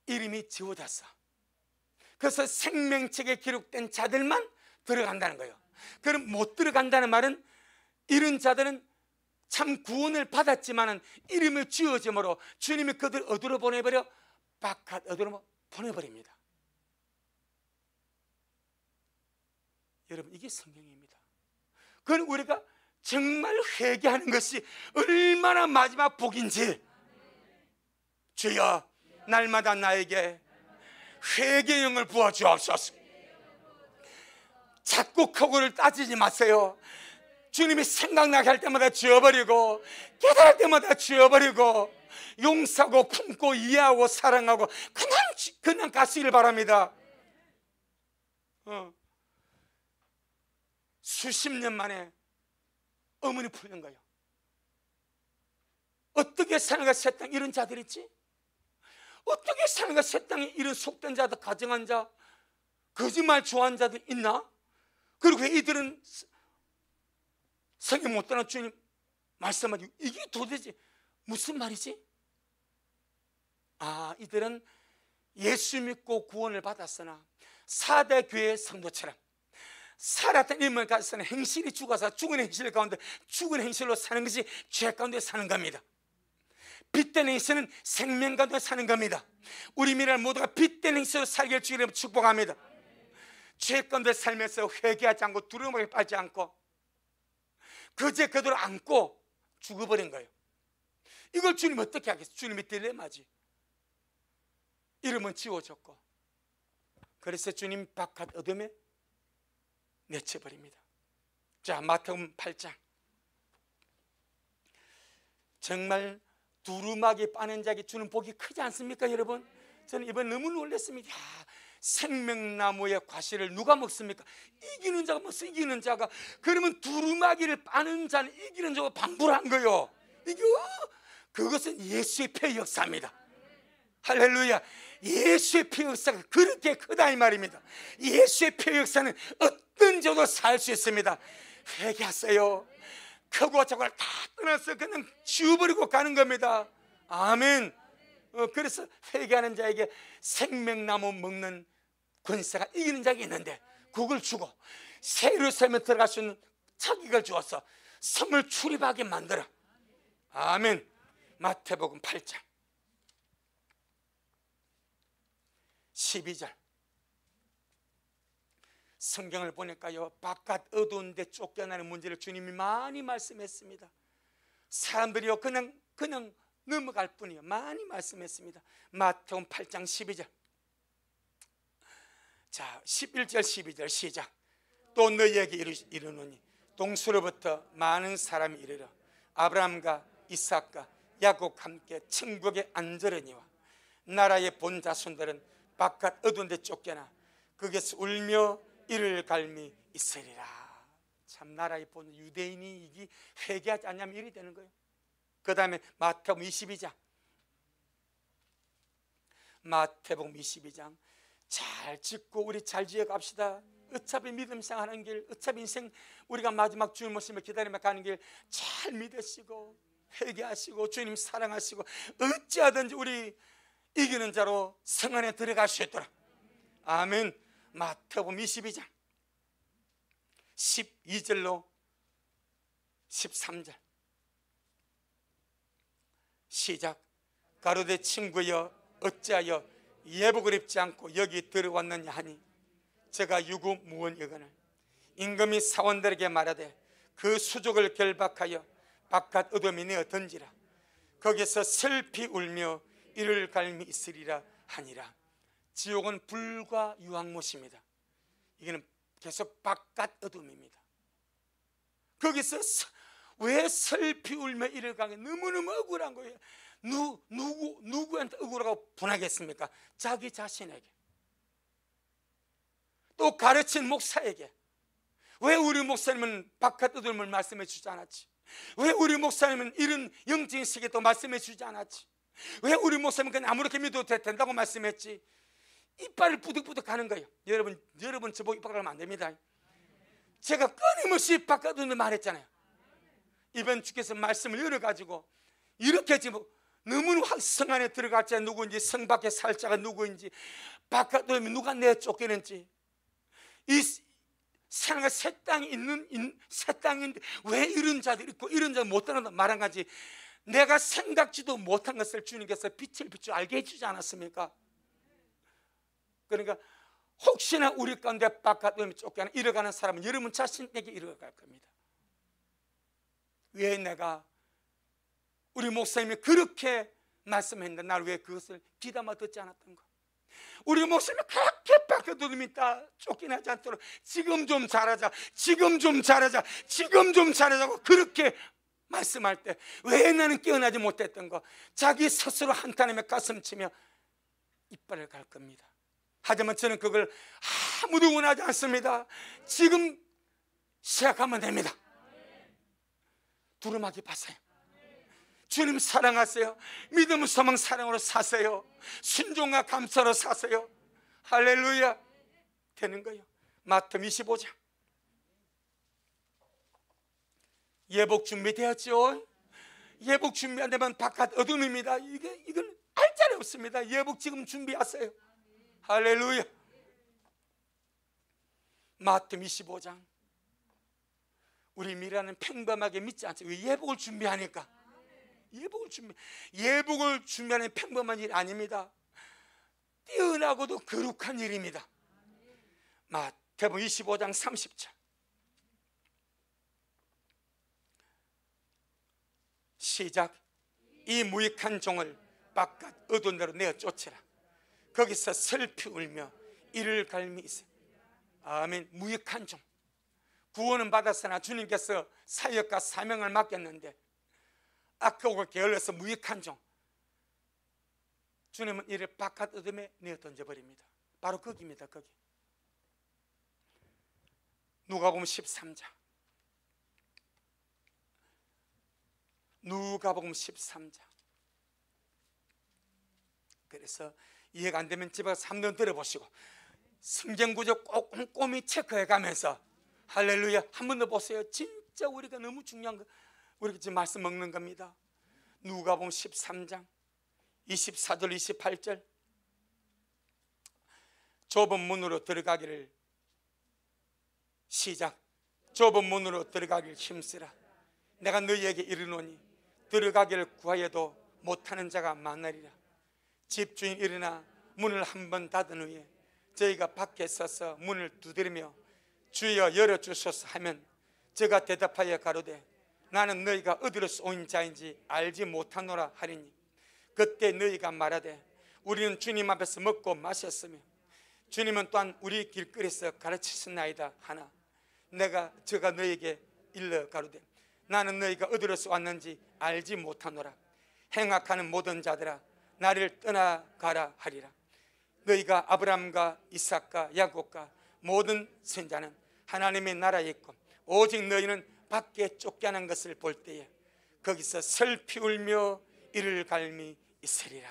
이름이 지워졌어. 그래서 생명책에 기록된 자들만 들어간다는 거예요. 그럼 못 들어간다는 말은 이런 자들은 참 구원을 받았지만은 이름을 지어짐으로 주님이 그들 어디로 보내버려? 바깥 어디로 보내버립니다. 여러분, 이게 성경입니다. 그건 우리가 정말 회개하는 것이 얼마나 마지막 복인지, 주여 날마다 나에게 회개의 영을 부어주옵소서. 자꾸 거구를 따지지 마세요. 주님이 생각나게 할 때마다 지워버리고 깨달을 때마다 지워버리고 용서하고 품고 이해하고 사랑하고 그냥 가시길 바랍니다. 수십 년 만에 어머니 풀린 거예요. 어떻게 사는가 새 땅에 이런 자들 있지? 어떻게 사는가 새 땅에 이런 속된 자들, 가정한 자, 거짓말 좋아하는 자들 있나? 그리고 이들은 성경 못 따라 주님 말씀하지, 이게 도대체 무슨 말이지? 아, 이들은 예수 믿고 구원을 받았으나 4대 교회 성도처럼 살았던 인물 가서는 행실이 죽어서 죽은 행실 가운데 죽은 행실로 사는 것이 죄 가운데 사는 겁니다. 빛된 행실은 생명 가운데 사는 겁니다. 우리 미래를 모두가 빛된 행실로 살게 주기를 축복합니다. 죄 가운데 살면서 회개하지 않고 두려움에 빠지지 않고 그제 그대로 안고 죽어버린 거예요. 이걸 주님 어떻게 하겠어요? 주님이 딜레마지. 이름은 지워졌고 그래서 주님 바깥 어둠에 내쳐버립니다. 자, 마태복음 8장. 정말 두루마기 빠는 자에게 주는 복이 크지 않습니까, 여러분? 저는 이번에 너무 놀랐습니다. 야, 생명나무의 과실을 누가 먹습니까? 이기는 자가 먹어. 이기는 자가. 그러면 두루마기를 빠는 자는 이기는 자가 방불한 거요. 이게 그것은 예수의 피의 역사입니다. 할렐루야. 예수의 피의 역사가 그렇게 크다 이 말입니다. 예수의 피의 역사는 어떤 자도 살 수 있습니다. 회개하세요. 크고 작고 다 떠나서 그냥 지워버리고 가는 겁니다. 아멘. 그래서 회개하는 자에게 생명나무 먹는 권세가 이기는 자가 있는데 그걸 주고 새 예루살렘에 들어갈 수 있는 자격을 주어서 성을 출입하게 만들어. 아멘. 마태복음 8장 12절. 성경을 보니까요, 바깥 어두운 데 쫓겨나는 문제를 주님이 많이 말씀했습니다. 사람들이요 그냥 넘어갈 뿐이요 많이 말씀했습니다. 마태복음 8장 12절. 자, 11절 12절 시작. 또 너희에게 이르노니 동수로부터 많은 사람이 이르러 아브라함과 이삭과 야곱과 함께 천국에 앉으려니와 나라의 본 자손들은 바깥 어두운 데 쫓겨나 거기서 울며 이를 갈미 있으리라. 참, 나라의 본 유대인이 이게 회개하지 않냐면 일이 되는 거예요. 그 다음에 마태복음 22장. 마태복음 22장. 잘 짓고 우리 잘 지어 갑시다. 어차피 믿음 생활하는 길, 어차피 인생 우리가 마지막 주님 모습을 기다리며 가는 길 잘 믿으시고 회개하시고 주님 사랑하시고 어찌하든지 우리 이기는 자로 성 안에 들어갈 수 있도록. 아멘. 마태복음 22장 12절로 13절. 시작. 가로되 친구여 어찌하여 예복을 입지 않고 여기 들어왔느냐 하니 제가 유구무원여건을 임금이 사원들에게 말하되 그 수족을 결박하여 바깥 어둠에 내어 던지라. 거기서 슬피 울며 이를 갈미 있으리라 하니라. 지옥은 불과 유황못입니다. 이게는 계속 바깥 어둠입니다. 거기서 왜 슬피 울며 이를 갈미, 너무너무 억울한 거예요. 누구한테 억울하고 분하겠습니까? 자기 자신에게, 또 가르친 목사에게. 왜 우리 목사님은 바깥 어둠을 말씀해 주지 않았지? 왜 우리 목사님은 이런 영적인 세계 또 말씀해 주지 않았지? 왜 우리 목사님은 그냥 아무렇게 믿어도 된다고 말씀했지? 이빨을 부득부득 하는 거예요. 여러분 저보고 이빨 하면 안 됩니다. 제가 끊임없이 바깥 어둠을 말했잖아요. 이번 주께서 말씀을 열어가지고 이렇게 지금 너무나 성 안에 들어갈 자가 누구인지, 성 밖에 살 자가 누구인지, 바깥 어둠에 누가 내쫓기는지, 이 세상에 새 땅이 있는 새 땅인데 왜 이런 자들이 있고 이런 자들 못 따른다 말한 가지, 내가 생각지도 못한 것을 주님께서 빛을 비추어 알게 해주지 않았습니까? 그러니까 혹시나 우리 가운데 바깥 어둠에 쫓겨나 잃어가는 사람은 여러분 자신에게 잃어갈 겁니다. 왜 내가 우리 목사님이 그렇게 말씀했는데 나를 왜 그것을 귀담아 듣지 않았던가? 우리 목사님이 그렇게 바깥 어둠이 다 쫓겨나지 않도록 지금 좀 잘하자, 지금 좀 잘하자, 지금 좀 잘하자고 그렇게 말씀할 때 왜 나는 깨어나지 못했던가? 자기 스스로 한탄하며 가슴치며 이빨을 갈 겁니다. 하지만 저는 그걸 아무도 원하지 않습니다. 지금 시작하면 됩니다. 두루마기 파세요. 주님 사랑하세요. 믿음, 소망, 사랑으로 사세요. 순종과 감사로 사세요. 할렐루야. 되는 거예요. 마태복음 25장. 예복 준비되었죠? 예복 준비 안 되면 바깥 어둠입니다. 이걸 알 자리 없습니다. 예복 지금 준비하세요. 할렐루야. 마태복음 25장. 우리 미라는 평범하게 믿지 않죠. 왜? 예복을 준비하니까. 예복을 준비하는 평범한 일 아닙니다. 뛰어나고도 거룩한 일입니다. 마태복음 25장 30절. 시작. 이 무익한 종을 바깥 어두운 데로 내어 쫓으라. 거기서 슬피 울며 이를 갈미 있으라. 아멘. 무익한 종. 구원은 받았으나 주님께서 사역과 사명을 맡겼는데 악하고 게을러서 무익한 종, 주님은 이를 바깥 어둠에 내어 던져버립니다. 바로 거기입니다. 거기. 누가복음 13장. 누가복음 13장. 그래서 이해가 안 되면 집에 가서 한번 들어보시고 성경 구절 꼭 꼼꼼히 체크해 가면서 할렐루야 한 번 더 보세요. 진짜 우리가 너무 중요한 거, 우리가 지금 말씀 먹는 겁니다. 누가복음 13장 24절 28절. 좁은 문으로 들어가기를 시작. 좁은 문으로 들어가기를 힘쓰라. 내가 너희에게 이르노니 들어가기를 구하여도 못하는 자가 많으리라. 집주인 일어나 문을 한 번 닫은 후에 저희가 밖에 서서 문을 두드리며 주여 열어주소서 하면 저가 대답하여 가로되 나는 너희가 어디로서 온 자인지 알지 못하노라 하리니 그때 너희가 말하되 우리는 주님 앞에서 먹고 마셨으며 주님은 또한 우리 길거리에서 가르치셨나이다 하나 내가 저가 너희에게 일러 가로되 나는 너희가 어디로서 왔는지 알지 못하노라. 행악하는 모든 자들아 나를 떠나가라 하리라. 너희가 아브라함과 이삭과 야곱과 모든 선자는 하나님의 나라에 있고 오직 너희는 밖에 쫓겨난 것을 볼 때에 거기서 슬피 울며 이를 갈미 있으리라.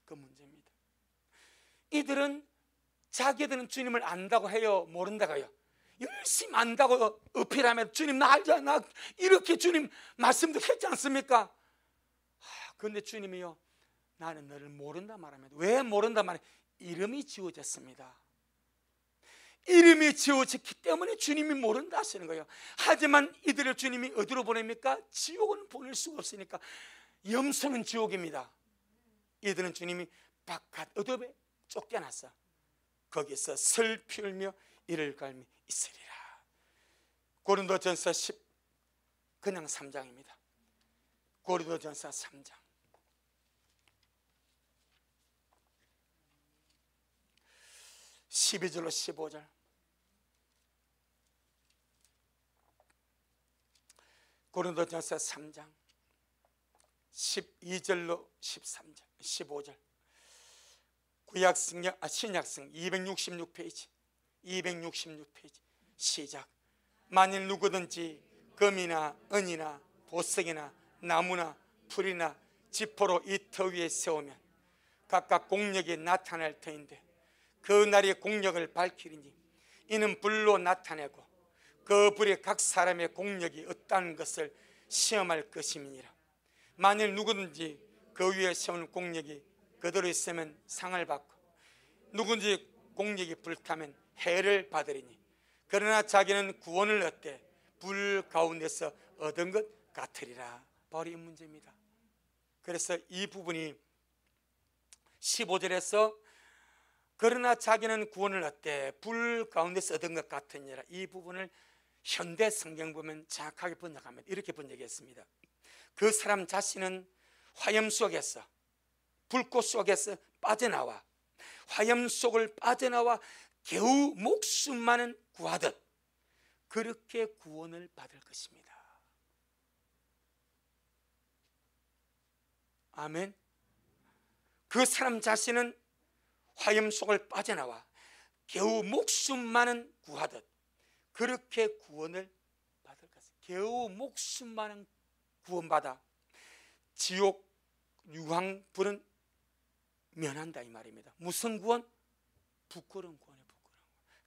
그 문제입니다. 이들은 자기들은 주님을 안다고 해요, 모른다고 해요. 열심히 안다고 어필하면 주님 나 알잖아, 나 이렇게 주님 말씀도 했지 않습니까? 그런데 주님이요 나는 너를 모른다 말하면 왜 모른다 말해? 이름이 지워졌습니다. 이름이 지어졌기 때문에 주님이 모른다 하시는 거예요. 하지만 이들을 주님이 어디로 보냅니까? 지옥은 보낼 수가 없으니까. 염소는 지옥입니다. 이들은 주님이 바깥 어둠에 쫓겨났어. 거기서 슬피울며 이를 갈미 있으리라. 고린도전서 10 그냥 3장입니다. 고린도전서 3장 12절로 15절. 고린도전서 3장 12절로 13절 15절. 구약성경 신약성 266페이지 266페이지 시작. 만일 누구든지 금이나 은이나 보석이나 나무나 풀이나 지포로 이 터 위에 세우면 각각 공력이 나타날 터인데 그 날의 공력을 밝히리니 이는 불로 나타내고 그 불이 각 사람의 공력이 어떠한 것을 시험할 것임이니라. 만일 누구든지 그 위에 세우는 공력이 그대로 있으면 상을 받고 누구든지 공력이 불타면 해를 받으리니 그러나 자기는 구원을 얻되 불 가운데서 얻은 것 같으리라. 바로 이 문제입니다. 그래서 이 부분이 15절에서 그러나 자기는 구원을 얻되 불 가운데서 얻은 것 같으니라, 이 부분을 현대 성경 보면 정확하게 번역하면 이렇게 번역했습니다. 그 사람 자신은 화염 속에서 불꽃 속에서 빠져나와 화염 속을 빠져나와 겨우 목숨만은 구하듯 그렇게 구원을 받을 것입니다. 아멘. 그 사람 자신은 화염 속을 빠져나와 겨우 목숨만은 구하듯 그렇게 구원을 받을 것입니다. 겨우 목숨만은 구원받아 지옥 유황불은 면한다 이 말입니다. 무슨 구원? 부끄러운 구원이에요. 부끄러운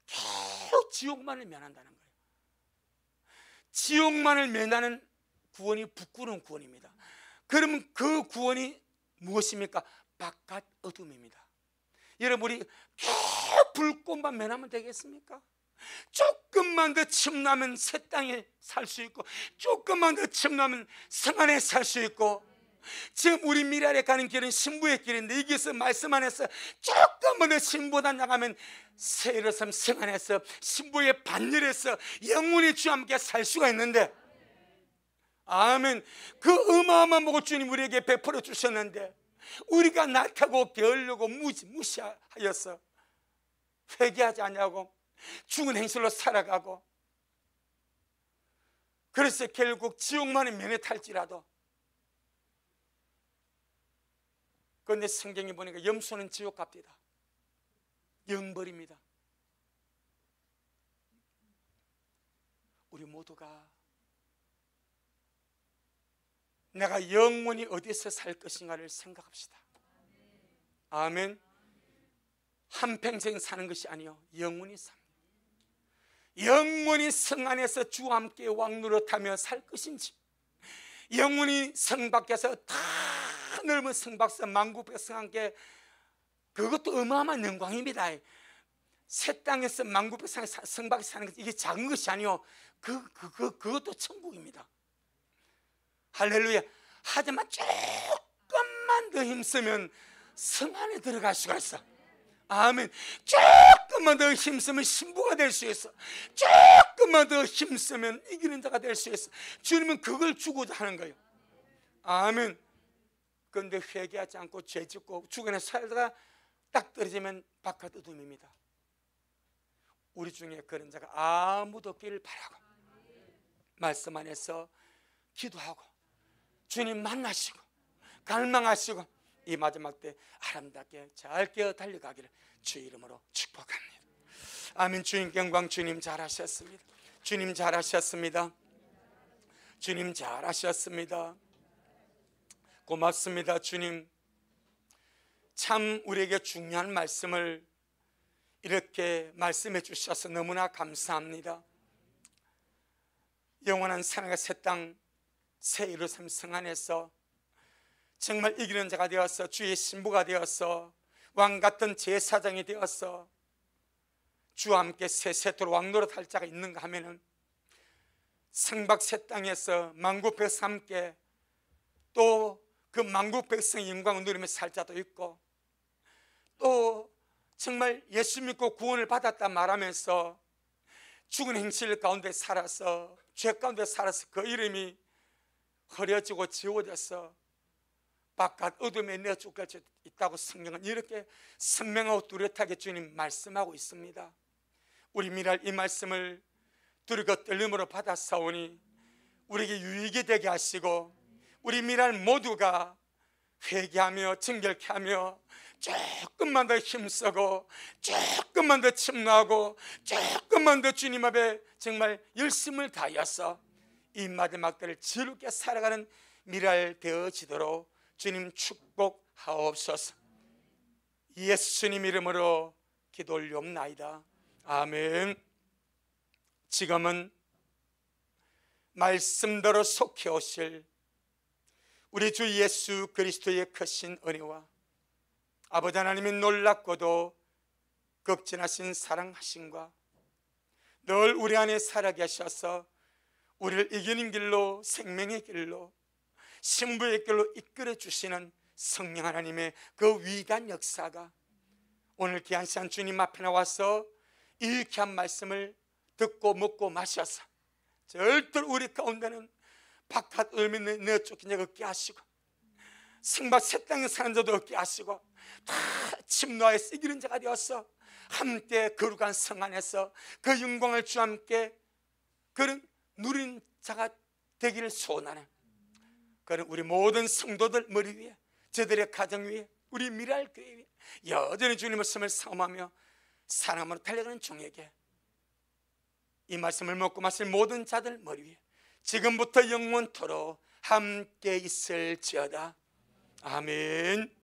구원. 겨우 지옥만을 면한다는 거예요. 지옥만을 면하는 구원이 부끄러운 구원입니다. 그러면 그 구원이 무엇입니까? 바깥 어둠입니다. 여러분이 겨우 불꽃만 면하면 되겠습니까? 조금만 더 첨나면 새 땅에 살 수 있고 조금만 더 첨나면 성 안에 살 수 있고, 지금 우리 미래에 가는 길은 신부의 길인데 이 길에서 말씀 안에서 조금만 더 신보다 나가면 새 예루살렘 성 안에서 신부의 반열에서 영원히 주와 함께 살 수가 있는데, 아멘. 그 어마어마한 복을 주님 우리에게 베풀어 주셨는데 우리가 낙하고 게으르고 무시하여서 회개하지 않냐고 죽은 행실로 살아가고, 그래서 결국 지옥만은 면에 탈지라도, 그런데 성경에 보니까 염소는 지옥 갑니다. 영벌입니다. 우리 모두가 내가 영원히 어디서 살 것인가를 생각합시다. 아멘. 한평생 사는 것이 아니요 영원히 삽니다. 영원히 성 안에서 주와 함께 왕노릇하며 살 것인지, 영원히 성 밖에서 다 넓은 성 밖에서 만국백성 함께, 그것도 어마어마한 영광입니다. 새 땅에서 만국백성 성 밖에서 사는 것, 이게 작은 것이 아니요 그것도 천국입니다. 할렐루야. 하지만 조금만 더 힘쓰면 성 안에 들어갈 수가 있어. 아멘. 조금만 더 힘쓰면 신부가 될 수 있어. 조금만 더 힘쓰면 이기는 자가 될 수 있어. 주님은 그걸 주고자 하는 거예요. 아멘. 그런데 회개하지 않고 죄 짓고 주변에 살다가 딱 떨어지면 바깥 어둠입니다. 우리 중에 그런 자가 아무도 없기를 바라고 말씀 안에서 기도하고 주님 만나시고 갈망하시고 이 마지막 때 아름답게 잘 깨어 달려가기를 주 이름으로 축복합니다. 아멘. 주님 영광. 주님 잘하셨습니다. 주님 잘하셨습니다. 주님 잘하셨습니다. 고맙습니다. 주님 참 우리에게 중요한 말씀을 이렇게 말씀해 주셔서 너무나 감사합니다. 영원한 사랑의 새 땅 새 예루살렘 성 안에서 정말 이기는 자가 되어서 주의 신부가 되어서 왕같은 제사장이 되어서 주와 함께 세세토록 왕노릇할 자가 있는가 하면은 생박 새 땅에서 만국 백성 함께 또 그 만국 백성의 영광을 누리며 살 자도 있고, 또 정말 예수 믿고 구원을 받았다 말하면서 죽은 행실 가운데 살아서 죄 가운데 살아서 그 이름이 흐려지고 지워져서 바깥 어둠에 내어 죽을 수 있다고 성경은 이렇게 선명하고 뚜렷하게 주님 말씀하고 있습니다. 우리 미랄 이 말씀을 두렵고 떨림으로 받아사오니 우리에게 유익이 되게 하시고, 우리 미랄 모두가 회개하며 정결케 하며 조금만 더 힘쓰고 조금만 더 침노하고 조금만 더 주님 앞에 정말 열심을 다하여서 이 마지막 때를 지루게 살아가는 미랄 되어지도록 주님 축복하옵소서. 예수님 이름으로 기도 올리옵나이다. 아멘. 지금은 말씀대로 속해 오실 우리 주 예수 그리스도의 크신 은혜와 아버지 하나님의 놀랍고도 극진하신 사랑하심과 늘 우리 안에 살아계셔서 우리를 이기는 길로, 생명의 길로, 신부의 길로 이끌어 주시는 성령 하나님의 그 위대한 역사가 오늘 귀한 시간 주님 앞에 나와서 이 귀한 말씀을 듣고 먹고 마셔서 절대로 우리 가운데는 바깥 을면에 내어 쫓긴 자가 없게 하시고, 생박 새 땅에 사는 자도 없게 하시고, 다 침노하여 이기는 자가 되어서 함께 거룩한 성 안에서 그 영광을 주와 함께 그런 누린 자가 되기를 소원하는 그런 우리 모든 성도들 머리 위에, 저들의 가정 위에, 우리 미랄 교회 위에 여전히 주님의 말씀을 사모하며 사랑으로 달려가는 종에게 이 말씀을 먹고 마실 모든 자들 머리 위에 지금부터 영원토록 함께 있을지어다. 아멘.